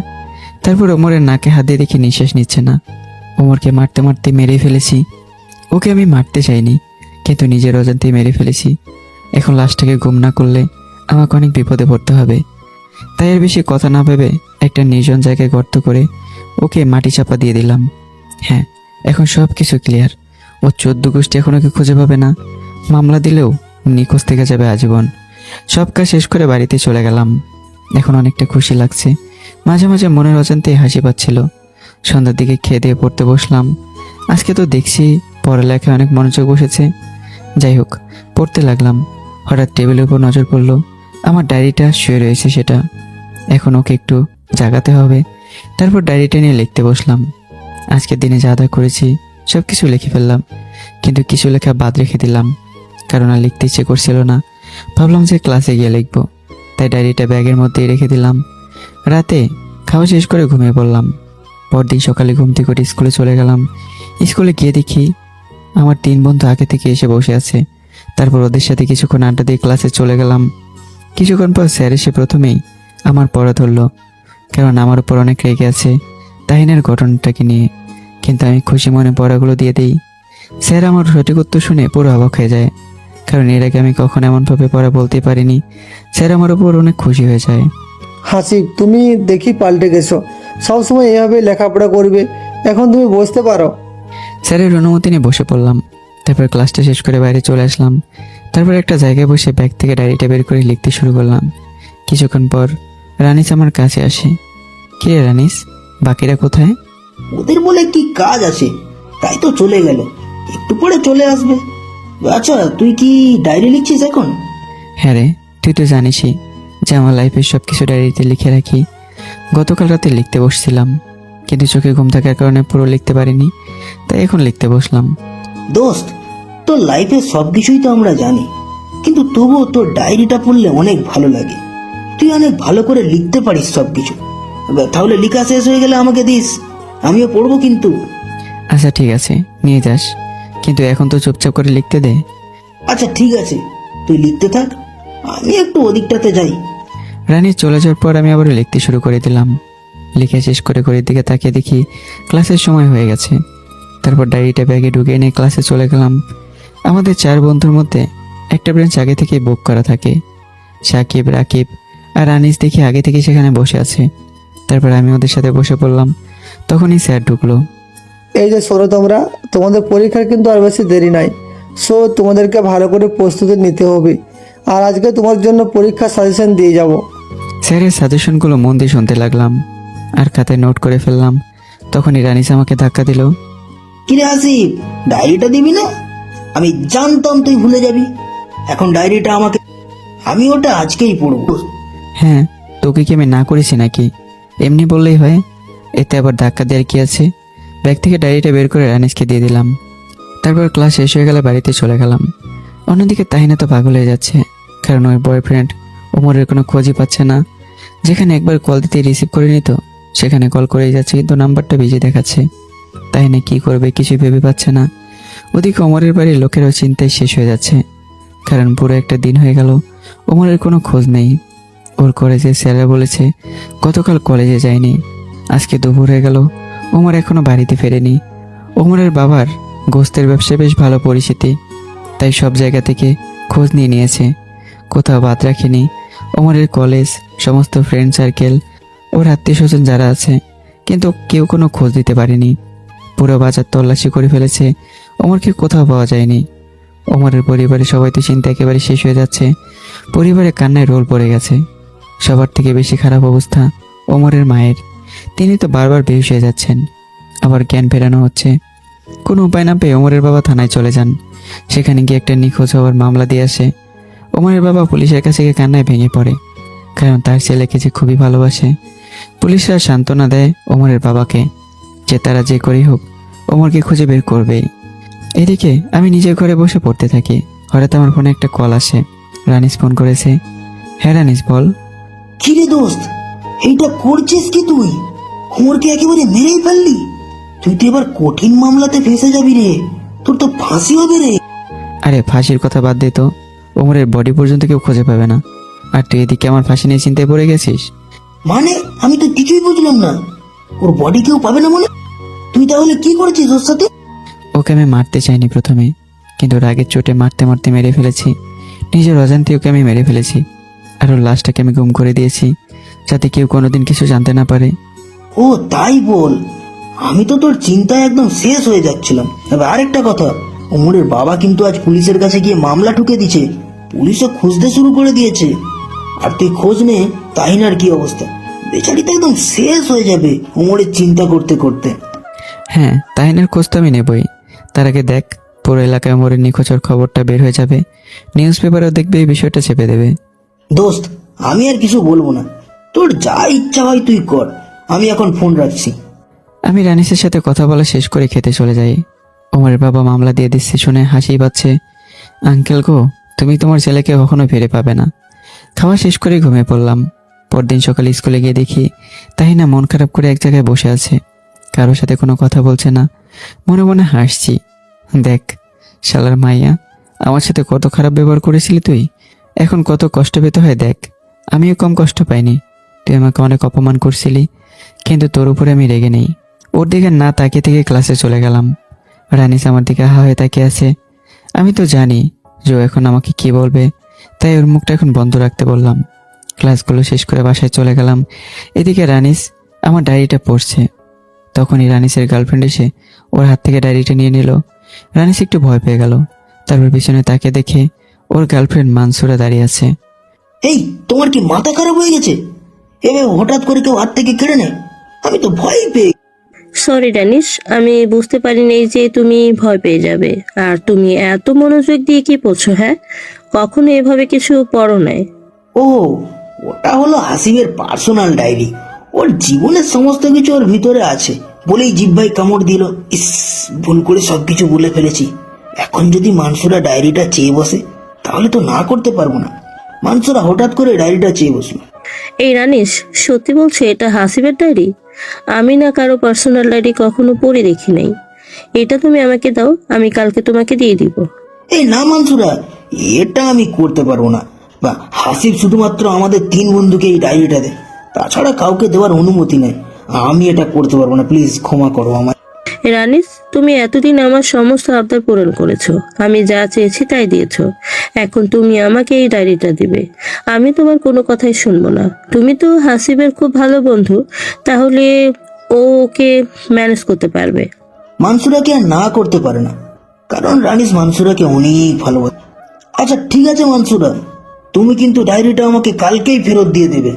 তারপর ওমরের নাকে হাত দিয়ে দেখি নিঃশ্বাস নিচ্ছে না। ওমরকে মারতে মারতে মেরে ফেলেছি। ওকে আমি মারতে চাইনি, কিন্তু নিজের অজান্তেই মেরে ফেলেছি। এখন লাশটাকে গুম না করলে আমাকে অনেক বিপদে পড়তে হবে। তাই আর বেশি কথা না ভেবে একটা নির্জন জায়গায় গর্ত করে ওকে মাটি চাপা দিয়ে দিলাম। হ্যাঁ, এখন সব কিছু ক্লিয়ার। ও 14 গোষ্ঠী এখন ওকে খুঁজে পাবে না। মামলা দিলেও নিখোঁজ থেকে যাবে আজীবন। সব কাজ শেষ করে বাড়িতে চলে গেলাম। এখন অনেকটা খুশি লাগছে, মাঝে মাঝে মনের অজান্তেই হাসি পাচ্ছিল। সন্ধ্যার দিকে খেয়ে দিয়ে পড়তে বসলাম। আজকে তো দেখছি পড়ালেখায় অনেক মনোযোগ বসেছে। যাই হোক, পড়তে লাগলাম। হঠাৎ টেবিলের উপর নজর পড়লো। আমার ডায়েরিটা শুয়ে রয়েছে সেটা। এখন ওকে একটু জাগাতে হবে। তারপর ডায়েরিটা নিয়ে লিখতে বসলাম। আজকের দিনে যা যা করেছি সব কিছু লিখে ফেললাম, কিন্তু কিছু লেখা বাদ রেখে দিলাম, কারণ আর লিখতে ইচ্ছে করছিল না। ভাবলাম যে ক্লাসে গিয়ে লিখবো, তাই ডায়েরিটা ব্যাগের মধ্যেই রেখে দিলাম। রাতে খাওয়া শেষ করে ঘুমিয়ে পড়লাম। পরদিন সকালে ঘুম থেকে উঠে স্কুলে চলে গেলাম। স্কুলে গিয়ে দেখি আমার 3 বন্ধু আগে থেকে এসে বসে আছে। তারপর ওদের সাথে কিছুক্ষণ আড্ডা দিয়ে ক্লাসে চলে গেলাম। কিছুক্ষণ পর স্যার এসে প্রথমেই আমার পড়া ধরলো, কারণ আমার উপর অনেক রেগে আছে তাহিনের ঘটনাটাকে নিয়ে। কিন্তু আমি খুশি মনে পড়াগুলো দিয়ে দিই। স্যার আমার সঠিক উত্তর শুনে পুরো অবাক হয়ে যায়, কারণ এর আগে আমি কখনো এমনভাবে পড়া বলতে পারিনি। স্যার আমার উপর অনেক খুশি হয়ে যায়।
হাসিব, তুমি দেখি পাল্টে গেছো, সবসময় এভাবে লেখাপড়া করবে, এখন তুমি বসতে পারো।
স্যারের অনুমতি নিয়ে বসে পড়লাম। তারপর ক্লাসটা শেষ করে বাইরে চলে আসলাম। তারপর একটা জায়গায় বসে ব্যাগ থেকে ডায়েরিটা বের করে লিখতে শুরু করলাম। কিছুক্ষণ পর রানিস আমার কাছে আসে। কিরে রানিস, বাকিরা কোথায়?
ওদের বলে কি কাজ আছে, তাই তো চলে গেল, একটু পরে চলে আসবে। আচ্ছা, তুই কি ডায়েরি লিখছিস এখন?
হ্যাঁ রে, তুই তো জানিসই যে আমার লাইফের সব কিছু ডায়েরিতে লিখে রাখি। গতকাল রাতে লিখতে বসছিলাম, কিন্তু চোখে ঘুম থাকার কারণে পুরো লিখতে পারিনি, তাই এখন লিখতে বসলাম।
দোস্ত, তোর লাইফের সবকিছুই তো আমরা জানি, কিন্তু তবুও তোর ডায়েরিটা পড়লে অনেক ভালো লাগে। তুই অনেক ভালো করে লিখতে পারিস সবকিছু। তাহলে লেখা শেষ হয়ে গেলে আমাকে দিস, আমিও পড়বো কিন্তু।
আচ্ছা ঠিক আছে, নিয়ে যাস, কিন্তু এখন তো চুপচাপ করে লিখতে দে।
আচ্ছা ঠিক আছে, তুই লিখতে থাক, আমি একটু ওদিকটাতে যাই।
রানী চলে যাওয়ার পর আমি আবার লিখতে শুরু করে দিলাম। লিখে শেষ করে ঘড়ির দিকে তাকিয়ে দেখি ক্লাসের সময় হয়ে গেছে। তারপর ডায়েরিটা ব্যাগে ঢুকিয়ে নিয়ে ক্লাসে চলে গেলাম। আমাদের 4 বন্ধুর মধ্যে একটা ব্রেঞ্চ আগে থেকেই বুক করা থাকে। সাকিব, রাকিব আর আনিস দেখি আগে থেকে সেখানে বসে আছে। তারপর আমি ওদের সাথে বসে পড়লাম। তখনই স্যার ঢুকলো।
এই যে শোনো, তোমাদের পরীক্ষার কিন্তু আর বেশি দেরি নাই, সো তোমাদেরকে ভালো করে প্রস্তুতি নিতে হবে। আর আজকে তোমার জন্য পরীক্ষা সাজেশন দিয়ে যাব।
স্যারের সাজেশনগুলো মন দিয়ে শুনতে লাগলাম আর খাতায় নোট করে ফেললাম। তখনই রানিস আমাকে ধাক্কা দিল।
কিরে আসিফ, ডায়েরিটা দিবি না? আমি জানতাম তুই ভুলে যাবি। এখন ডায়েরিটা আমাকে, আমি ওটা আজকেই পড়বো।
হ্যাঁ, তোকে কি আমি না করেছি নাকি? এমনি বললেই হয়, এতে আবার ধাক্কা দেওয়ার কি আছে? ব্যাগ থেকে ডায়েরিটা বের করে রানিসকে দিয়ে দিলাম। তারপর ক্লাস শেষ হয়ে গেলে বাড়িতে চলে গেলাম। অন্যদিকে তাহিনা তো পাগল হয়ে যাচ্ছে, কারণ ওর বয়ফ্রেন্ড ওমরের কোনো খোঁজই পাচ্ছে না। যেখানে একবার কল দিতে রিসিভ করে নিত, সেখানে কল করেই যাচ্ছে, কিন্তু নাম্বারটা বিজি দেখাচ্ছে। তাহিনা কি করবে কিছুই ভেবে পাচ্ছে না। ওদিকে ওমরের বাড়ির লোকেরও চিন্তায় শেষ হয়ে যাচ্ছে, কারণ পুরো একটা দিন হয়ে গেল ওমরের কোনো খোঁজ নেই। ওর কলেজের স্যাররা বলেছে গতকাল কলেজে যায়নি। আজকে দুপুর হয়ে গেল, ওমর এখনো বাড়িতে ফেরেনি। ওমরের বাবার গোস্তের ব্যবসায় বেশ ভালো পরিচিতি, তাই সব জায়গা থেকে খোঁজ নিয়ে নিয়েছে, কোথাও বাদ রাখেনি। ওমরের কলেজ, সমস্ত ফ্রেন্ড সার্কেল, ওর আত্মীয় স্বজন যারা আছে, কিন্তু কেউ কোনো খোঁজ দিতে পারেনি। পুরো বাজার তল্লাশি করে ফেলেছে, ওমরকে কোথাও পাওয়া যায়নি। ওমরের পরিবারের সবাই তো চিন্তা একেবারে শেষ হয়ে যাচ্ছে। পরিবারে কান্নায় রোল পড়ে গেছে। সবার থেকে বেশি খারাপ অবস্থা ওমরের মায়ের। তিনি তো বারবার বেহুশ হয়ে যাচ্ছেন, আবার জ্ঞান ফেরানো হচ্ছে। কোনো উপায় না পেয়ে ওমরের বাবা থানায় চলে যান। সেখানে গিয়ে একটা নিখোঁজ হওয়ার মামলা দিয়ে আসে। ওমরের বাবা পুলিশের কাছে গিয়ে কান্নায় ভেঙে পড়ে, কারণ তার ছেলেকে যে খুবই ভালোবাসে। পুলিশরা সান্ত্বনা দেয় ওমরের বাবাকে যে তারা যে করেই হোক ওমরকে খুঁজে বের করবেই। এদিকে আমি নিজের ঘরে বসে পড়তে থাকি। হঠাৎ আমার ফোনে একটা কল আসে। রানিস ফোন করেছে। হ্যাঁ রানিস, বল।
কি রে দোস্ত, এইটা করছিস কি তুই? ওমরকে একেবারে মেরেই ফেললি। তুই তো এবার কঠিন মামলাতে ফেঁসে যাবি রে, তোর তো ফাঁসি হবে রে।
আরে ফাঁসির কথা বাদ দে তো, ওমরের বডি পর্যন্ত কেউ খুঁজে পাবে না, আর তুই এদিকে আমার ফাঁসি নিয়ে চিন্তায় পড়ে গেছিস।
মানে আমি তো কিছুই বুঝলাম না। ওর বডি কেউ পাবে না মানে? তুই তাহলে কি করেছিস ওর সাথে?
ওকে আমি মারতে চাইনি প্রথমে, কিন্তু রাগের চোটে মারতে মারতে মেরে ফেলেছি। নিজের অজান্তে ওকে আমি মেরে ফেলেছি, আর ওর লাশটাকে আমি গুম করে দিয়েছি, যাতে কেউ কোনোদিন কিছু জানতে না পারে।
ও তাই বল, আমি তো তোর চিন্তায় একদম শেষ হয়ে যাচ্ছিলাম। এবার আরেকটা কথা, ওমরের বাবা কিন্তু আজ পুলিশের কাছে গিয়ে মামলা ঠুকে দিয়েছে। পুলিশও খুঁজতে শুরু করে দিয়েছে। আর তুই খোঁজ নে তাহিনার কি অবস্থা। বেচারি তো একদম শেষ হয়ে যাবে ওমরের চিন্তা করতে করতে।
হ্যাঁ, তাহিনের খোঁজ তো আমি নেবই। তার আগে দেখ, পুরো এলাকায় ওমরের নিখোঁজের খবরটা বের হয়ে যাবে। নিউজ পেপারেও দেখবে, এই বিষয়টা চেপে দেবে।
দোস্ত, আমি আর কিছু বলবো না, তোর যা ইচ্ছা হয় তুই কর। আমি এখন ফোন রাখছি।
আমি রানিসের সাথে কথা বলা শেষ করে খেতে চলে যাই। ওমরের বাবা মামলা দিয়ে দিচ্ছে শুনে হাসি পাচ্ছে। আঙ্কেল গো, তুমি তোমার ছেলেকে কখনো ফিরে পাবে না। খাওয়া শেষ করে ঘুমিয়ে পড়লাম। পরদিন সকালে স্কুলে গিয়ে দেখি তাহিনা মন খারাপ করে এক জায়গায় বসে আছে, কারোর সাথে কোনো কথা বলছে না। মনে মনে হাসছি, দেখ শালার মাইয়া, আমার সাথে কত খারাপ ব্যবহার করেছিলি তুই, এখন কত কষ্ট পেতে হয় দেখ। আমিও কম কষ্ট পাইনি, তুই আমাকে অনেক অপমান করছিলি, কিন্তু তোর উপরে আমি রেগে নেই। ওর দিকে না তাকিয়ে থেকে ক্লাসে চলে গেলাম। রানিস আমার দিকে হা হয়ে তাকিয়ে আছে। আমি তো জানি যে ও এখন আমাকে কি বলবে, তাই ওর মুখটা এখন বন্ধ রাখতে বললাম। ক্লাসগুলো শেষ করে বাসায় চলে গেলাম। এদিকে রানিস আমার ডায়েরিটা পড়ছে। তখনই রানিসের গার্লফ্রেন্ড এসে ওর হাত থেকে ডায়েরিটা নিয়ে নিল। রানিস একটু ভয় পেয়ে গেল। তারপর পিছনে তাকে দেখে ওর গার্লফ্রেন্ড মানসুরা দাঁড়িয়ে আছে।
এই, তোমার কি মাথা খারাপ হয়ে গেছে? এভাবে হঠাৎ করে কেউ হাত থেকে কেড়ে নেয়? আমি তো ভয় পেয়ে।
সরি ড্যানিশ, আমি বুঝতে পারিনি যে তুমি ভয় পেয়ে যাবে। আর তুমি এত মনোযোগ দিয়ে কি পড়ছো? হ্যাঁ, কখনো এভাবে কিছু পড়ো নাই।
ও, ওটা হলো হাসিবের পার্সোনাল ডায়েরি। ওর জীবনের সমস্ত কিছু ওর ভিতরে আছে বলেই জিহ্বায় কামড় দিল। ইস, ভুল করে সবকিছু বলে ফেলেছি। এখন যদি মানসুরা ডায়েরিটা চেয়ে বসে তাহলে তো না করতে পারবো না। মানসুরা হঠাৎ করে ডায়েরিটা চেয়ে বসলো।
এই রানিশ, সত্যি বলছে এটা হাসিবের ডায়েরি? আমি না কারো পার্সোনাল ডায়েরি কখনো পড়ে দেখি নাই। এটা তুমি আমাকে দাও, আমি কালকে তোমাকে দিয়ে দিব।
এই না মানসুরা, এটা আমি করতে পারবো না। বা হাসিব শুধুমাত্র আমাদের 3 বন্ধুকে এই ডায়েরিটা দেয়, তাছাড়া কাউকে দেওয়ার অনুমতি নেই। আমি এটা করতে পারবো না, প্লিজ ক্ষমা করো আমায়।
রানিস, তুমি এতদিন আমার সমস্ত আবদার পূরণ করেছো, আমি যা চেয়েছি তাই দিয়েছো। এখন তুমি আমাকে এই ডায়েরিটা দিবে। আমি তোমার কোনো কথাই শুনবো না। তুমি তো হাসিবের খুব ভালো বন্ধু, তাহলে ও ওকে ম্যানেজ করতে পারবে।
মানসুরাকে আর না করতে পারে না, কারণ রানিস মানসুরাকে অনেক ভালোবাসে। আচ্ছা ঠিক আছে মানসুরা, তুমি কিন্তু ডায়েরিটা আমাকে কালকেই ফেরত দিয়ে দেবে।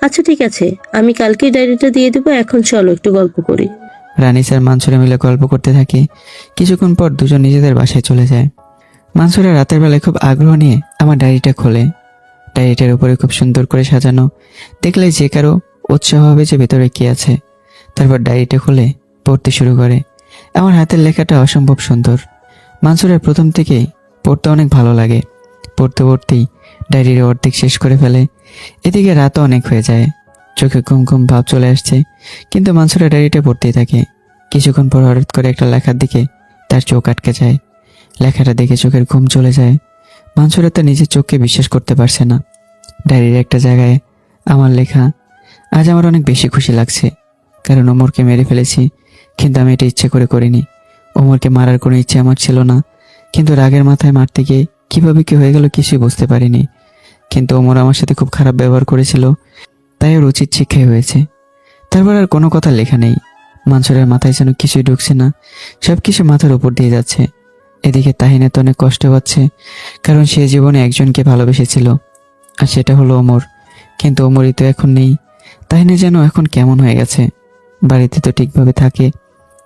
আচ্ছা ঠিক আছে, আমি কালকেই ডায়েরিটা দিয়ে দেবো। এখন চলো একটু গল্প করি।
রানিস আর মানসুরা মিলে গল্প করতে থাকে। কিছুক্ষণ পর দুজন নিজেদের বাসায় চলে যায়। মানসুরা রাতের বেলায় খুব আগ্রহ নিয়ে আমার ডায়েরিটা খোলে। ডায়েরিটার উপরে খুব সুন্দর করে সাজানো, দেখলে যে কারো উৎসাহ হবে যে ভেতরে কি আছে। তারপর ডায়েরিটা খুলে পড়তে শুরু করে। আমার হাতের লেখাটা অসম্ভব সুন্দর। মানসুরার প্রথম থেকেই পড়তে অনেক ভালো লাগে। পড়তে পড়তেই ডায়েরির অর্ধেক শেষ করে ফেলে। এদিকে রাতও অনেক হয়ে যায়, চোখে ঘুম ঘুম ভাব চলে আসছে, কিন্তু মানসুরা ডায়েরিটা পড়তেই থাকে। কিছুক্ষণ পর হঠাৎ করে একটা লেখার দিকে তার চোখ আটকে যায়। লেখাটা দেখে চোখের ঘুম চলে যায়। মানসুরা তো নিজের চোখকে বিশ্বাস করতে পারছে না। ডায়েরির একটা জায়গায় আমার লেখা, আজ আমার অনেক বেশি খুশি লাগছে, কারণ ওমরকে মেরে ফেলেছি, কিন্তু আমি এটা ইচ্ছে করে করিনি। ওমরকে মারার কোনো ইচ্ছে আমার ছিল না, কিন্তু রাগের মাথায় মারতে গিয়ে কীভাবে কি হয়ে গেল কিছুই বুঝতে পারিনি। কিন্তু ওমর আমার সাথে খুব খারাপ ব্যবহার করেছিল, তাই ওর উচিত শিক্ষাই হয়েছে। তারপর আর কোনো কথা লেখা নেই। মানসুরের মাথায় যেন কিছুই ঢুকছে না, সব কিছু মাথার উপর দিয়ে যাচ্ছে। এদিকে তাহিনা তো অনেক কষ্ট পাচ্ছে, কারণ সে জীবনে একজনকে ভালোবেসেছিল, আর সেটা হলো ওমর। কিন্তু ওমরই তো এখন নেই। তাহিনা যেন এখন কেমন হয়ে গেছে। বাড়িতে তো ঠিকভাবে থাকে,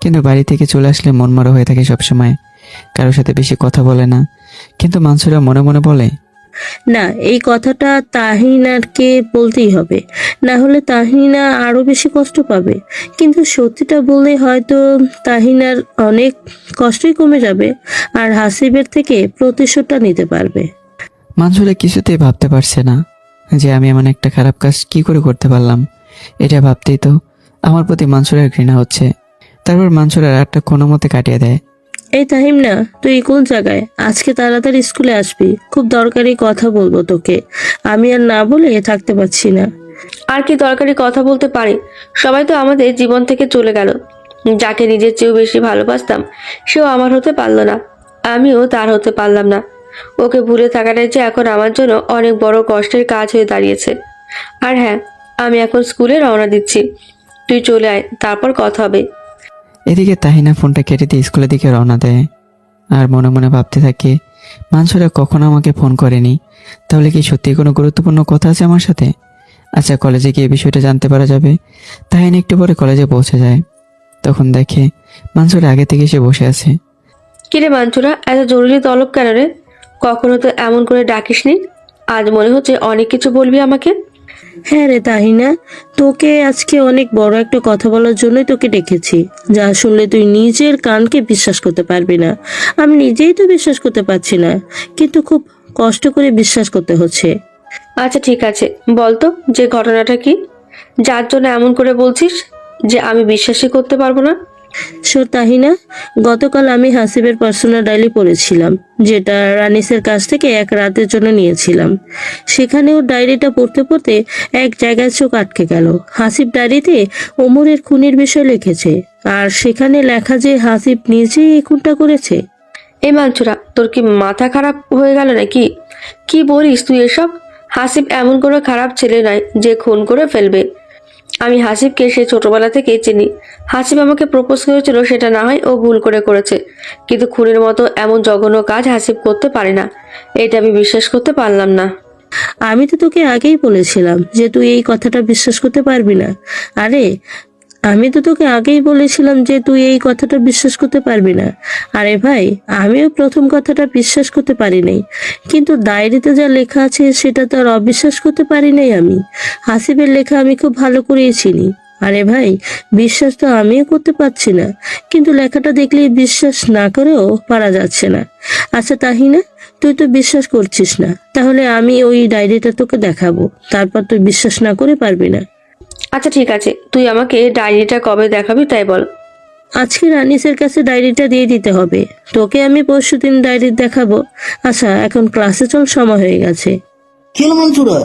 কিন্তু বাড়ি থেকে চলে আসলে মনমরা হয়ে থাকে সবসময়। কারোর সাথে বেশি কথা বলে না, কিন্তু মানসুরা মনে মনে বলে,
না, এই কথাটা তাহিনাকে বলতেই হবে, না হলে তাহিনা আরো বেশি কষ্ট পাবে। কিন্তু সত্যিটা বললে হয়তো তাহিনার অনেক কষ্টই কমে যাবে, আর হাসিবের থেকে প্রতিশোধটা নিতে পারবে।
মানসুরা কিছুতেই ভাবতে পারছে না যে আমি এমন একটা খারাপ কাজ কি করে করতে পারলাম। এটা ভাবতেই তো আমার প্রতি মানসুরার ঘৃণা হচ্ছে। তারপর মানসুরা রাতটা কোনো মতে কাটিয়ে দেয়।
এই তাহিম, না তুই কোন জায়গায়? আজকে তাড়াতাড়ি স্কুলে আসবি, খুব দরকারি কথা বলবো তোকে। আমি আর না বলে থাকতে পারছি না।
আর কি দরকারি কথা বলতে পারি? সবাই তো আমাদের জীবন থেকে চলে গেল। যাকে নিজের চেয়েও বেশি ভালোবাসতাম সেও আমার হতে পারলো না, আমিও তার হতে পারলাম না। ওকে ভুলে থাকাটাই যে এখন আমার জন্য অনেক বড় কষ্টের কাজ হয়ে দাঁড়িয়েছে। আর হ্যাঁ, আমি এখন স্কুলে রওনা দিচ্ছি, তুই চলে আয়, তারপর কথা হবে।
এদিকে তাহিনা ফোনটা কেটে দিয়ে স্কুলের দিকে রওনা দেয়। আর মনে মনে ভাবতে থাকে, মানসুরা কখনো আমাকে ফোন করেনি, তাহলে কি সত্যি কোনো গুরুত্বপূর্ণ কথা আছে আমার সাথে? আচ্ছা, কলেজে গিয়ে বিষয়টা জানতে পারা যাবে। তাহিনা একটু পরে কলেজে পৌঁছে যায়। তখন দেখে মানসুরা আগে থেকে এসে বসে আছে।
কিরে মানচুরা, এত জরুরি তলব কেন রে? কখনো তো এমন করে ডাকিসনি, আজ মনে হচ্ছে অনেক কিছু বলবি আমাকে।
হ্যাঁ রে তাহিনা, তোকে আজকে অনেক বড় একটা কথা বলার জন্যই তোকে ডেকেছি, যা শুনলে তুই নিজের কানকে বিশ্বাস করতে পারবি না। আমি নিজেই তো বিশ্বাস করতে পারছি না, কিন্তু খুব কষ্ট করে বিশ্বাস করতে হচ্ছে।
আচ্ছা ঠিক আছে, বলতো যে ঘটনাটা কি, যার জন্য এমন করে বলছিস যে আমি বিশ্বাসই করতে পারবো না।
শোন তাহিনা, গতকাল আমি হাসিবের পার্সোনাল ডায়েরি পড়েছিলাম, যেটা রানিসের কাছ থেকে এক রাতের জন্য নিয়েছিলাম। সেখানে ওর ডায়েরিটা পড়তে পড়তে এক জায়গায় চোখ আটকে গেল। হাসিব ডায়েরিতে ওমরের খুনের বিষয় লিখেছে, আর সেখানে লেখা যে হাসিব নিজেই এই খুনটা করেছে।
এই মানচুরা, তোর কি মাথা খারাপ হয়ে গেল নাকি? কি বলিস তুই এসব? হাসিব এমন কোনো খারাপ ছেলে নয় যে খুন করে ফেলবে। আমি হাসিবকে সে ছোটবেলা থেকেই চিনি। হাসিব আমাকে প্রপোজ করেছিল, সেটা না হয় ও ভুল করে করেছে, কিন্তু খুনের মতো এমন জঘন্য কাজ হাসিব করতে পারে না। এটা আমি বিশ্বাস করতে পারলাম না।
আমি তো তোকে আগেই বলেছিলাম যে তুই এই কথাটা বিশ্বাস করতে পারবি না। আরে, আমি তো তোকে আগেই বলেছিলাম যে তুই এই কথাটা বিশ্বাস করতে পারবি না। আরে ভাই, আমিও প্রথম কথাটা বিশ্বাস করতে পারি নাই, কিন্তু ডায়েরিতে যা লেখা আছে সেটা তো আর অবিশ্বাস করতে পারি নাই আমি। হাসিবের লেখা আমি খুব ভালো করেই চিনি। আরে ভাই, বিশ্বাস তো আমিও করতে পারছি না, কিন্তু লেখাটা দেখলেই বিশ্বাস না করেও পারা যাচ্ছে না। আচ্ছা তাহিনা, তুই তো বিশ্বাস করছিস না, তাহলে আমি ওই ডায়েরিটা তোকে দেখাবো, তারপর তুই বিশ্বাস না করে পারবি না।
আচ্ছা ঠিক আছে, তুই আমাকে ডায়েরিটা কবে দেখাবি তাই বল।
আজকে রানিসের কাছে ডায়েরিটা দিয়ে দিতে হবে, তোকে আমি পরশুদিন ডায়েরি দেখাবো। আচ্ছা, এখন ক্লাসে চল, সময় হয়ে গেছে।
কি হলো মনসুরা,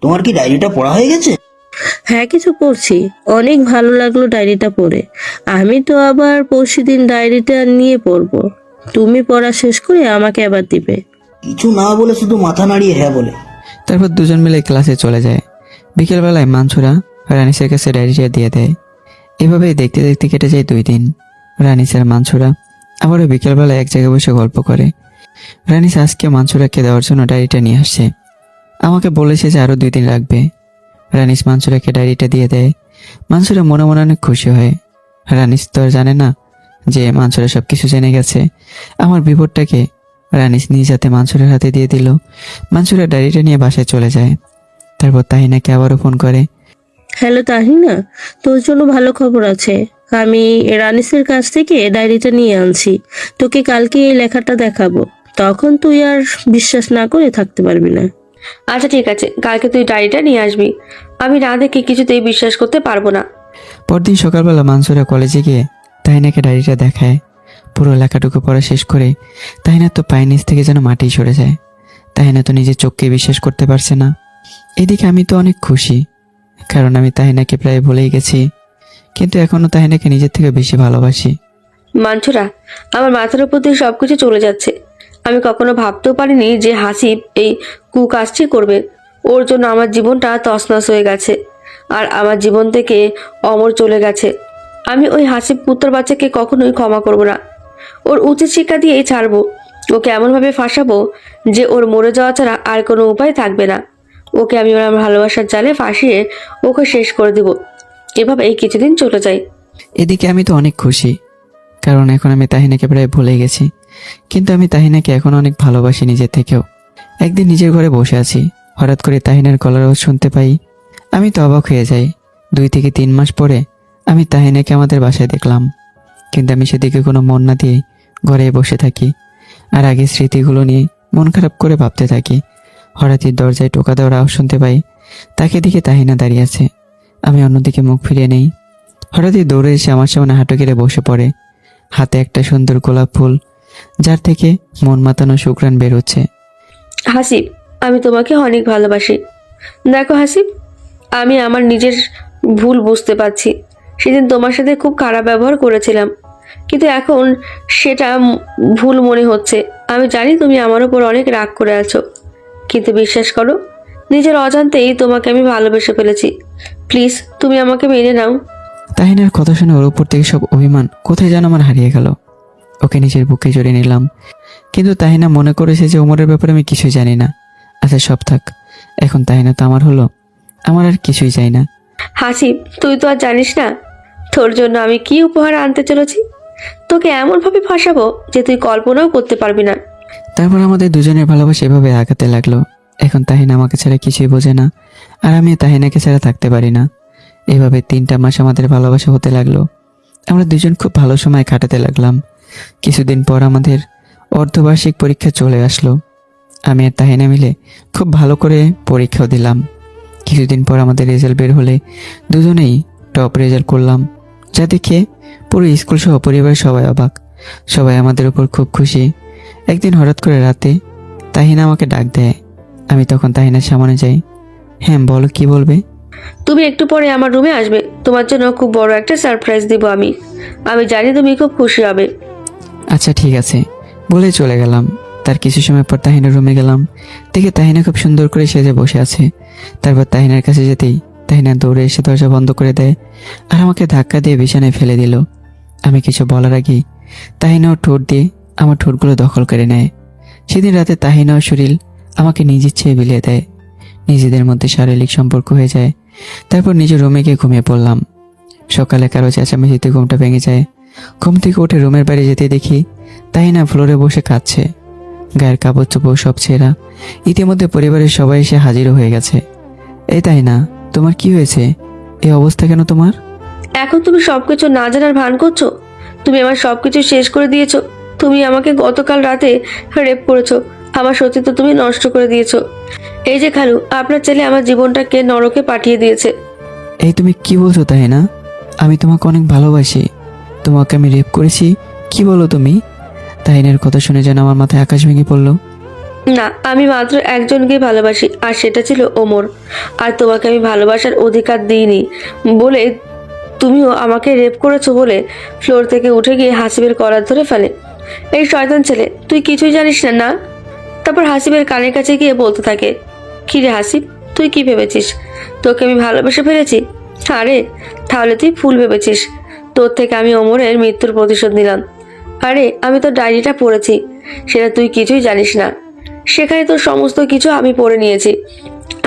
তোমার কি ডায়েরিটা পড়া হয়ে গেছে?
হ্যাঁ, কিছু পড়ছি, অনেক ভালো লাগলো ডায়েরিটা পড়ে। আমি তো আবার পরশুদিন ডায়েরিটা নিয়ে পড়বো। তুমি পড়া শেষ করে আমাকে আবার দিবে।
কিছু না বলে শুধু মাথা নাড়িয়ে হ্যাঁ বলে।
তারপর দুজন মিলে ক্লাসে চলে যায়। বিকেলবেলায় মানসুরা রানিসের কাছে ডায়েরিটা দিয়ে দেয়। এভাবেই দেখতে দেখতে কেটে যায় 2 দিন। রানিস আর মানসুরা আবারও বিকেলবেলায় এক জায়গায় বসে গল্প করে। রানিস আজকে মানসুরাকে দেওয়ার জন্য ডায়েরিটা নিয়ে আসছে। আমাকে বলেছে যে আরও 2 দিন লাগবে। রানিস মানসুরাকে ডায়েরিটা দিয়ে দেয়। মানসুরা মনে মনে অনেক খুশি হয়। রানিস তো আর জানে না যে মানসুরা সব কিছু জেনে গেছে। আমার বিপদটাকে রানিস নিজ হাতে মানসুরের হাতে দিয়ে দিল। মানসুরা ডায়েরিটা নিয়ে বাসায় চলে যায়। তারপর তাহিনাকে আবারও ফোন করে।
হ্যালো তাহিনা, তোর জন্য ভালো খবর আছে। আমি রানিসের কাছ থেকে ডায়েরিটা নিয়ে আনছি। তোকে কালকে এই লেখাটা দেখাবো, তখন তুই আর বিশ্বাস না করে থাকতে পারবি না।
আচ্ছা ঠিক আছে, কালকে তুই ডায়েরিটা নিয়ে আসবি। আমি না দেখে কিছুতেই বিশ্বাস করতে পারবো না।
পরদিন সকালবেলা মানসুরা কলেজে গিয়ে তাহিনাকে ডায়েরিটা দেখায়। পুরো লেখাটুকু পড়া শেষ করে তাহিনার তো পায়ের নিচ থেকে যেন মাটি সরে যায়। তাহিনা তো নিজের চোখকে বিশ্বাস করতে পারছে না। এদিকে আমি তো অনেক খুশি, কারণ আমি তাহিনাকে প্রায় ভুলেই গেছি, কিন্তু এখনও তাহিনাকে নিজের থেকে বেশি ভালোবাসি।
মানছুরা, আমার মাথার উপর দিয়ে সবকিছু চলে যাচ্ছে। আমি কখনো ভাবতেও পারিনি যে হাসিব এই কুকাজটি করবে। ওর জন্য আমার জীবনটা তছনছ হয়ে গেছে, আর আমার জীবন থেকে অমর চলে গেছে। আমি ওই হাসিব পুত্র বাচ্চাকে কখনোই ক্ষমা করব না। ওর উচিত শিক্ষা দিয়েই ছাড়বো। ওকে এমনভাবে ফাঁসাবো যে ওর মরে যাওয়া ছাড়া আর কোনো উপায় থাকবে না। ওকে আমি আমার ভালোবাসার জালে ফাঁসিয়ে ওকে শেষ করে দেব। এভাবে এই কিছুদিন চলে যায়।
এদিকে আমি তো অনেক খুশি, কারণ এখন আমি তাহিনাকে প্রায় ভুলে গেছি, কিন্তু আমি তাহিনাকে এখন অনেক ভালোবাসি নিজের থেকেও। একদিন নিজের ঘরে বসে আছি, হঠাৎ করে তাহিনার গলার আওয়াজ শুনতে পাই। আমি তো অবাক হয়ে যাই। 2 থেকে 3 মাস পরে আমি তাহিনাকে আমাদের বাসায় দেখলাম, কিন্তু আমি সেদিকে কোনো মন না দিয়ে ঘরে বসে থাকি আর আগের স্মৃতিগুলো নিয়ে মন খারাপ করে ভাবতে থাকি। হঠাৎই দরজায় টোকা দেওয়ার আওয়াজ শুনতে পাই। তাকে দিকে তাহিনা দাঁড়িয়ে আছে। আমি অন্যদিকে মুখ ফিরিয়ে নেই। হঠাৎই দৌড়ে এসে আমার সামনে হাঁটু গেড়ে বসে পড়ে। হাতে একটা সুন্দর গোলাপ ফুল, যার থেকে মন মাতানো সুঘ্রাণ বের হচ্ছে।
হাসিব, আমি তোমাকে অনেক ভালোবাসি। দেখো হাসিব, আমি আমার নিজের ভুল বুঝতে পারছি। সেদিন তোমার সাথে খুব খারাপ ব্যবহার করেছিলাম, কিন্তু এখন সেটা ভুল মনে হচ্ছে। আমি জানি তুমি আমার উপর অনেক রাগ করে আছো, কিন্তু বিশ্বাস করো, নিজের অজান্তেই তোমাকে আমি ভালোবেসে ফেলেছি। প্লিজ তুমি আমাকে মেনে নাও।
তাহিনার কথা শুনে ওর উপর থেকে সব অভিমান কোথায় যেন আমার হারিয়ে গেল। ওকে নিজের বুকে জড়িয়ে নিলাম, কিন্তু তাহিনা মনে করেছে যে ওমরের ব্যাপারে আমি কিছুই জানি না। আচ্ছা সব থাক, এখন তাহিনা তো আমার হলো, আমার আর কিছুই চাই না।
হাসিব, তুই তো আর জানিস না তোর জন্য আমি কি উপহার আনতে চলেছি। তোকে এমনভাবে ফাঁসাবো যে তুই কল্পনাও করতে পারবি না।
তারপর আমাদের দুজনের ভালোবাসা এভাবে আগাতে লাগলো। এখন তাহিনা আমাকে ছাড়া কিছুই বোঝে না, আর আমি তাহিনাকে ছাড়া থাকতে পারি না। এভাবে 3টা মাস আমাদের ভালোবাসা হতে লাগলো। আমরা দুজন খুব ভালো সময় কাটাতে লাগলাম। কিছুদিন পর আমাদের অর্ধবার্ষিক পরীক্ষা চলে আসলো। আমি আর তাহিনা মিলে খুব ভালো করে পরীক্ষাও দিলাম। কিছুদিন পর আমাদের রেজাল্ট বের হলে দুজনেই টপ রেজাল্ট করলাম, যা দেখে পুরো স্কুল সহ পরিবারের সবাই অবাক। সবাই আমাদের উপর খুব খুশি। একদিন হঠাৎ করে রাতে তাহিনা আমাকে ডাক দেয়। আমি তখন তাহিনার সামনে যাই। হ্যাঁ বলো, কি বলবে?
তুমি একটু পরে আমার রুমে আসবে। তোমার জন্য খুব বড় একটা সারপ্রাইজ দিব আমি। আমি জানি তুমি খুব খুশি হবে।
আচ্ছা ঠিক আছে বলে চলে গেলাম। তার কিছু সময় পর তাহিনার রুমে গেলাম, দেখে তাহিনা খুব সুন্দর করে সেজে বসে আছে। তারপর তাহিনার কাছে যেতেই তাহিনা দৌড়ে এসে দরজা বন্ধ করে দেয় আর আমাকে ধাক্কা দিয়ে বিছানায় ফেলে দিল। আমি কিছু বলার আগেই তাহিনা ওর ঠোঁট দিয়ে আমার ঠোঁটগুলো দখল করে নেয়। সেদিন রাতে তাহিনা ও শরীর আমাকে নিজ ইচ্ছে বিলিয়ে দেয়। নিজেদের মধ্যে শারীরিক সম্পর্ক হয়ে যায়। তারপর নিজের রুমে গিয়ে ঘুমিয়ে পড়লাম। সকালে কারো চেঁচামেচিতে ঘুমটা ভেঙে যায়। ঘুম থেকে উঠে রুমের বাইরে যেতে দেখি তাহিনা ফ্লোরে বসে কাঁদছে, গায়ের কাপড় চোপড় সব ছেঁড়া। ইতিমধ্যে পরিবারের সবাই এসে হাজিরও হয়ে গেছে। এই তাহিনা, তোমার কি হয়েছে? এই অবস্থা কেন তোমার?
এখন তুমি সবকিছু না জানার ভান করছো। তুমি আমার সবকিছু শেষ করে দিয়েছো। তুমি আমাকে গতকাল রাতে রেপ করেছো। আমার সতীত্ব তুমি নষ্ট করে দিয়েছো। এই যে খালু, আপনার ছেলে আমার জীবনটাকে নরকে পাঠিয়ে দিয়েছে।
এই তুমি কি বলছো তাহিনা? আমি তোমাকে অনেক ভালোবাসি, তোমাকে আমি রেপ করেছি? কি বলো তুমি? তাহিনের কথা শুনে যেন আমার মাথায় আকাশ ভেঙে পড়লো।
না, আমি মাত্র একজনকেই ভালোবাসি, আর সেটা ছিল ওমর। আর তোমাকে আমি ভালোবাসার অধিকার দিইনি বলে তুমিও আমাকে রেপ করেছো বলে ফ্লোর থেকে উঠে গিয়ে হাসিবের কলার ধরে ফেলে। এই শয়তান ছেলে, তুই কিছুই জানিস না না? তারপর হাসিবের কানের কাছে গিয়ে বলতে থাকে, কি রে হাসিব, তুই কি ভেবেছিস তোকে আমি ভালোবেসে ফেলেছি? আরে তাহলে তুই ভুল ভেবেছিস। তোর থেকে আমি ওমরের মৃত্যুর প্রতিশোধ নিলাম। আরে আমি তোর ডায়েরিটা পড়েছি, সেটা তুই কিছুই জানিস না। সেখানে তোর সমস্ত কিছু আমি পড়ে নিয়েছি।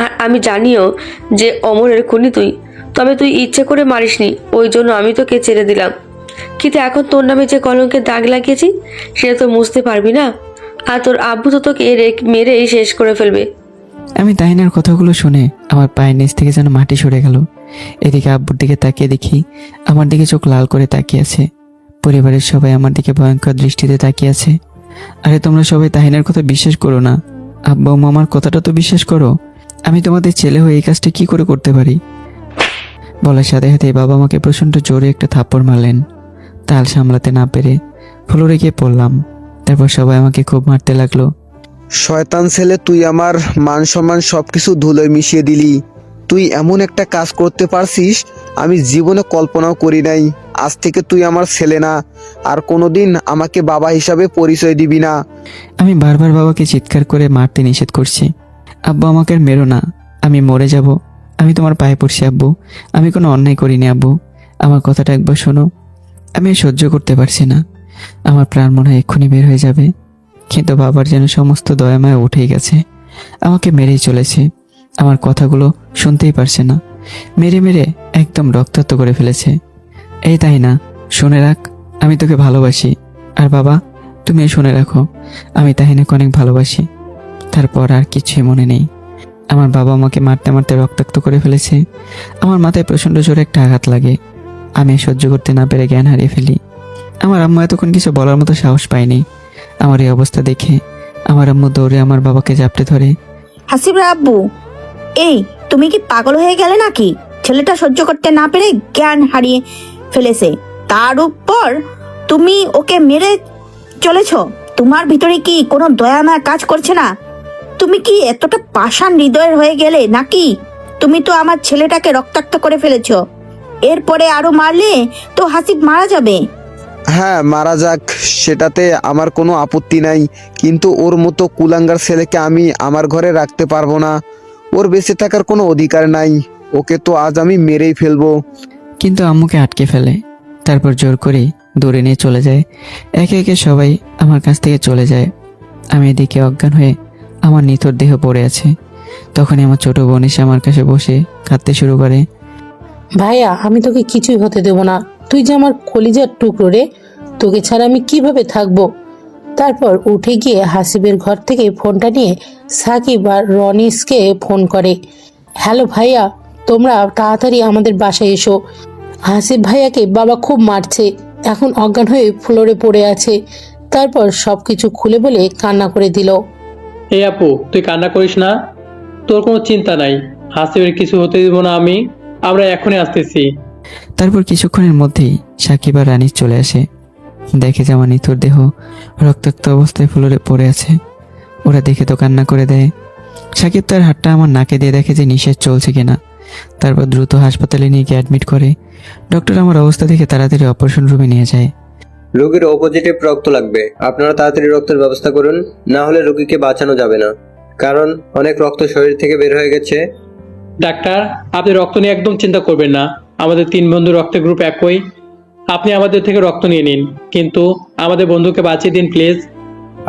আর আমি জানিও যে অমরের খুনি তুই, তবে তুই ইচ্ছে করে মারিসনি, ওই জন্য আমি তোকে ছেড়ে দিলাম। কিন্তু এখন তোর নামে যে কলঙ্কের দাগ লাগিয়েছি সেটা তো মুছতে পারবি না। আর তোর আব্বু তো তোকে মেরেই শেষ করে ফেলবে।
আমি তাহিনার কথাগুলো শুনে আমার পায়ের নিচ থেকে যেন মাটি সরে গেল। এদিকে আব্বুর দিকে তাকিয়ে দেখি আমার দিকে চোখ লাল করে তাকিয়ে আছে। পরিবারের সবাই আমার দিকে ভয়ঙ্কর দৃষ্টিতে তাকিয়ে আছে। আরে তোমরা সবাই তাহিনার কথা বিশ্বাস করো না, আব্বু আম্মু আমার কথাটা তো বিশ্বাস করো। আমি তোমাদের ছেলে হয়ে এই কাজটা কি করে করতে পারি? বলার সাথে সাথে বাবা আমাকে প্রচণ্ড জোরে একটা থাপ্পড় মারলেন। তাল সামলাতে না পেরে ফ্লোরে গিয়ে পড়লাম। তারপর সবাই আমাকে খুব মারতে লাগলো।
শয়তান ছেলে, তুই আমার মান সম্মান সবকিছু ধুলোয় মিশিয়ে দিলি। তুই এমন একটা কাজ করতে পারছিস আমি জীবনে কল্পনাও করি নাই। আজ থেকে তুই আমার ছেলে না, আর কোনোদিন আমাকে বাবা হিসাবে পরিচয় দিবি না।
আমি বারবার বাবাকে চিৎকার করে মারতে নিষেধ করছি। আব্বু আমাকে আর মেরো না, আমি মরে যাব। আমি তোমার পায়ে পড়ছি আব্বু, আমি কোনো অন্যায় করিনি আব্বু, আমার কথাটা একবার শোনো। আমি আর সহ্য করতে পারছি না, আমার প্রাণ মনে হয় এক্ষুনি বের হয়ে যাবে। কিন্তু বাবার যেন সমস্ত দয়ামায়া উঠেই গেছে, আমাকে মেরেই চলেছে। আমার কথাগুলো শুনতেই পারছে না, মেরে মেরে একদম রক্তাক্ত করে ফেলেছে। এই তাই না, শুনে রাখ, আমি তোকে ভালোবাসি। আর বাবা, তুমি শুনে রাখো, আমি তাহিনাকে অনেক ভালোবাসি। তারপর আর কিছুই মনে নেই। আমার বাবা আমাকে মারতে মারতে রক্তাক্ত করে ফেলেছে। আমার মাথায় প্রচণ্ড জোরে একটা আঘাত লাগে। আমি সহ্য করতে না পেরে জ্ঞান হারিয়ে ফেলি। আমার আম্মু এতক্ষণ কিছু বলার মতো সাহস পায়নি। আমার এই অবস্থা দেখে আমার আম্মু দৌড়ে আমার বাবাকে জাপটে ধরে।
হাসিবের আব্বু, এই তুমি কি পাগল হয়ে গেলে নাকি? ছেলেটা সহ্য করতে না পেরে জ্ঞান হারিয়ে ফেলেছে, তার উপর তুমি ওকে মেরে চলেছ। তোমার ভিতরে কি কোনো দয়া মায়া কাজ করছে না? তুমি কি এতটা পাষাণ হৃদয়ের হয়ে গেলে নাকি? তুমি তো আমার ছেলেটাকে রক্তাক্ত করে ফেলেছ, এরপরে আরো মারলে তো হাসিব মারা যাবে।
হ্যাঁ, মারা যাক, সেটাতে আমার কোনো আপত্তি নাই, কিন্তু ওর মতো কুলাঙ্গার ছেলেকে আমি আমার ঘরে রাখতে পারবো না। ওর বেঁচে থাকার কোনো অধিকার নাই। ওকে তো আজ আমি মেরেই ফেলবো।
কিন্তু আম্মুকে আটকে ফেলে। তারপর জোর করে দৌড়ে নিয়ে চলে যায়। একে একে সবাই আমার কাছ থেকে চলে যায়। আমি এদিকে অজ্ঞান হয়ে আমার নিথর দেহ পড়ে আছে। তখনই আমার ছোট বোন এসে আমার কাছে বসে কাঁদতে শুরু করে।
ভাইয়া, আমি তোকে কিছুই হতে দেব না। তুই যে আমার কলিজার টুকরো রে, তোকে ছাড়া আমি কিভাবে থাকবো? তারপর উঠে গিয়ে হাসিবের ঘর থেকে ফোনটা নিয়ে সাকিব আর রনিসকে ফোন করে। হ্যালো ভাইয়া, তোমরা তাড়াতাড়ি আমাদের বাসায় এসো। হাসিব ভাইয়াকে বাবা খুব মারছে, এখন অজ্ঞান হয়ে ফ্লোরে পড়ে আছে। তারপর সবকিছু খুলে বলে কান্না করে দিল।
এই আপু, তুই কান্না করিস না, তোর কোনো চিন্তা নাই, হাসিবের কিছু হতে দিব না আমি। আমরা এখনই আসতেছি।
তারপর কিছুক্ষণের মধ্যেই সাকিব আর রানিস চলে আসে। দেখে যে আমার নিথর দেহ রক্তাক্ত অবস্থায় ফ্লোরে পড়ে আছে। ওরা দেখে তো কান্না করে দেয়। সাকিব তার হাতটা আমার নাকে দিয়ে দেখে যে নিঃশ্বাস চলছে কিনা। তারপর দ্রুত হাসপাতালে নিয়ে গিয়ে অ্যাডমিট করে। ডক্টর আমার অবস্থা দেখে তাড়াতাড়ি অপারেশন রুমে নিয়ে যায়।
রোগীর ও পজিটিভ রক্ত লাগবে, আপনারা তাড়াতাড়ি রক্তের ব্যবস্থা করুন, না হলে রোগীকে বাঁচানো যাবে না, কারণ অনেক রক্ত শরীর থেকে বের হয়ে গেছে।
ডাক্তার, আপনি রক্ত নিয়ে একদম চিন্তা করবেন না, আমাদের 3 বন্ধু রক্তের গ্রুপ একই। আপনি আমাদের থেকে রক্ত নিয়ে নিন, কিন্তু আমাদের বন্ধুকে বাঁচিয়ে দিন প্লিজ।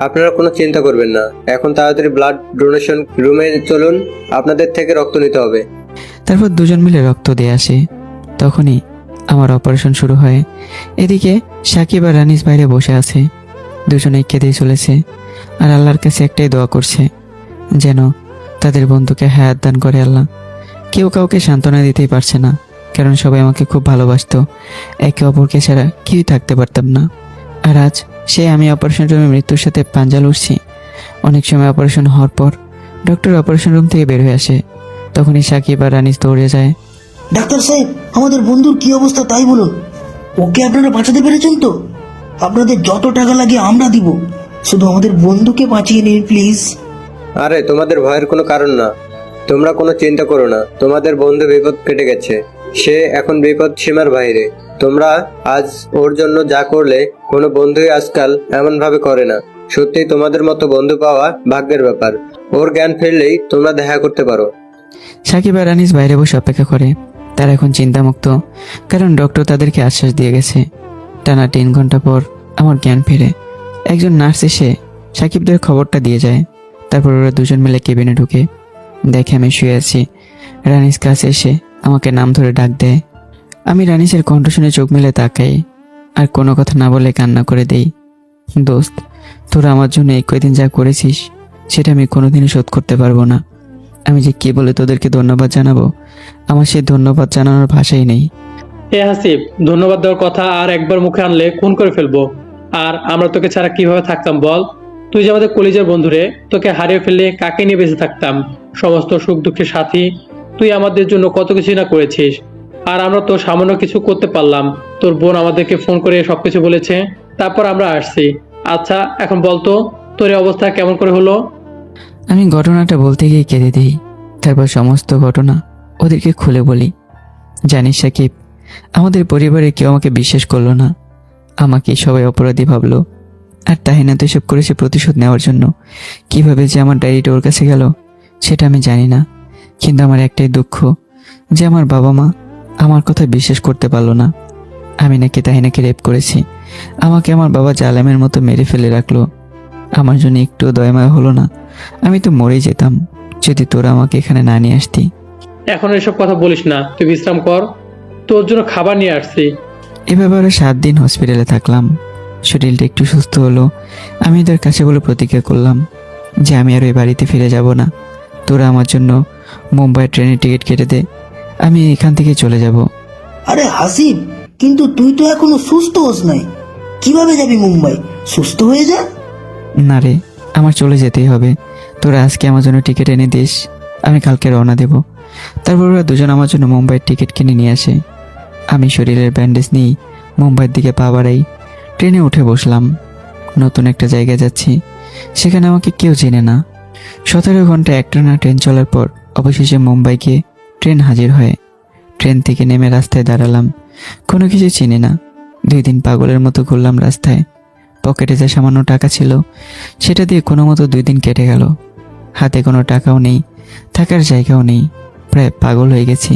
আপনারা কোনো চিন্তা করবেন না, এখন তাড়াতাড়ি ব্লাড ডোনেশন রুমে চলুন, আপনাদের থেকে রক্ত নিতে হবে।
তারপর দুজন মিলে রক্ত দিয়ে আসে। তখনই আমার অপারেশন শুরু হয়। এদিকে সাকিব আর রানিস বাইরে বসে আছে। দুজনেই কেঁদেই চলেছে আর আল্লাহর কাছে একটাই দোয়া করছে, যেন তাদের বন্ধুকে হায়াত দান করে আল্লাহ। কেউ কাউকে সান্ত্বনা দিতেই পারছে না, কারণ সবাই আমাকে খুব ভালোবাসতো। একে অপরকে ছাড়া কেউই থাকতে পারতাম না। আর আজ আমি অপারেশন রুমে মৃত্যুর সাথে পাঞ্জা লড়ছি। অনেক সময় অপারেশন হওয়ার পর ডক্টর অপারেশন রুম থেকে বের হয়ে আসে। তখনই সাকিব আর রানিস দৌড়ে যায়।
ডাক্তার সাহেব, আমাদের বন্ধুর কি অবস্থা তাই বলুন। ওকে আপনারা বাঁচাতে পেরেছেন তো? আপনাদের যত টাকা লাগে আমরা দিব, শুধু আমাদের বন্ধুকে বাঁচিয়ে নিন প্লিজ।
আরে তোমাদের ভয়ের কোনো কারণ না, তোমরা কোনো চিন্তা করো না, তোমাদের বন্ধু বিপদ কেটে গেছে, সে এখন বিপদ সীমার বাইরে। তোমরা আজ ওর জন্য যা করলে কোনো বন্ধুই আজকাল এমন ভাবে করে না। সত্যি তোমাদের মতো বন্ধু পাওয়া ভাগ্যের ব্যাপার। ওর জ্ঞান ফিরলেই তোমরা দেখা করতে পারো।
সাকিব আর রানিস বাইরে বসে অপেক্ষা করে। তারা এখন চিন্তামুক্ত, কারণ ডক্টর তাদেরকে আশ্বাস দিয়ে গেছে। টানা 3 ঘন্টা পর আমার জ্ঞান ফিরে। একজন নার্স এসে সাকিবদের খবরটা দিয়ে যায়। তারপর ওরা দুজন মিলে কেবিনে ঢুকে দেখে আমি শুয়ে আছি। রানিস কাছে এসে আমাকে নাম ধরে ডাক দেয়। আমি রানিসের কণ্ঠ শুনে চোখ মেলে তাকাই। আর কোনো কথা না বলে কান্না করে দেই। দোস্ত, তোরা আমার জন্য এই কয়দিন যা করেছিস সেটা আমি কোনোদিনই শোধ করতে পারবো না। আমি যে কী বলে তোদেরকে ধন্যবাদ জানাবো, আমার সেই ধন্যবাদ জানানোর ভাষাই নেই।
এ হাসিব, ধন্যবাদ দেওয়ার কথা আর একবার মুখে আনলে খুন করে ফেলবো। আর আমরা তোকে ছাড়া কিভাবে থাকতাম বল? তুই যে আমাদের কলেজের বন্ধুরে, তোকে হারিয়ে ফেললে কাকে নিয়ে বেঁচে থাকতাম? সমস্ত সুখ দুঃখের সাথী তুই আমাদের জন্য কত কিছু না করেছিস, আর আমরা তো সামান্য কিছু করতে পারলাম। তোর বোন আমাদেরকে ফোন করে সবকিছু বলেছে, তারপর আমরা আসছি। আচ্ছা এখন বলতো তোর এই অবস্থা কেমন করে হলো?
আমি ঘটনাটা বলতে গিয়ে কেঁদে দিই। তারপর সমস্ত ঘটনা ওদেরকে খুলে বলি। জানিস সাকিব, আমাদের পরিবারে কেউ আমাকে বিশ্বাস করলো না, আমাকে সবাই অপরাধী ভাবলো। আর তাহিনা তো এসব করেছে প্রতিশোধ নেওয়ার জন্য। কিভাবে যে আমার ডায়েরিটা ওর কাছে গেল সেটা আমি জানি না, কিন্তু আমার একটাই দুঃখ যে আমার বাবা মা আমার কথা বিশ্বাস করতে পারলো না। আমি নাকি তাহিনাকে রেপ করেছি, আমাকে আমার বাবা জালেমের মতো মেরে ফেলে রাখলো। আমার জন্য একটুও দয়াময় হলো না। আমি তো মরেই যেতাম যদি তোরা আমাকে এখানে না নিয়ে আসতি।
এখন এসব কথা বলিস না, তুই বিশ্রাম কর, তোর জন্য খাবার নিয়ে আসছি।
এভাবে আরো 7 দিন হসপিটালে থাকলাম। শরীরটা একটু সুস্থ হলো। আমি তোর কাছে বলে প্রতিজ্ঞা করলাম যে আমি আর ওই বাড়িতে ফিরে যাব না। তোরা আমার জন্য মুম্বাই ট্রেনের টিকিট কেটে দে, আমি এখান থেকে চলে যাব।
আরে হাসিব, কিন্তু তুই তো এখনো সুস্থ হোস নাই, কিভাবে যাবি মুম্বাই? সুস্থ হয়ে যা।
না রে, আমার চলে যেতেই হবে। তোরা আজকে আমার জন্য টিকিট এনে দিস, আমি কালকে রওনা দেব। তারপর ওরা দুজন আমার জন্য মুম্বাইয়ের টিকিট কিনে নিয়ে আসে। আমি শরীরের ব্যান্ডেজ নিয়ে মুম্বাইয়ের দিকে পা বাড়াই। ট্রেনে উঠে বসলাম। নতুন একটা জায়গায় যাচ্ছি, সেখানে আমাকে কেউ চেনে না। 17 ঘন্টা একটানা ট্রেন চলার পর অবশেষে মুম্বাই গিয়ে ট্রেন হাজির হয়। ট্রেন থেকে নেমে রাস্তায় দাঁড়ালাম। কোনো কিছু চিনি না। 2 দিন পাগলের মতো ঘুরলাম রাস্তায়। পকেটে যে সামান্য টাকা ছিল সেটা দিয়ে কোনো মতো 2 দিন কেটে গেল। হাতে কোনো টাকাও নেই, থাকার জায়গাও নেই, প্রায় পাগল হয়ে গেছি।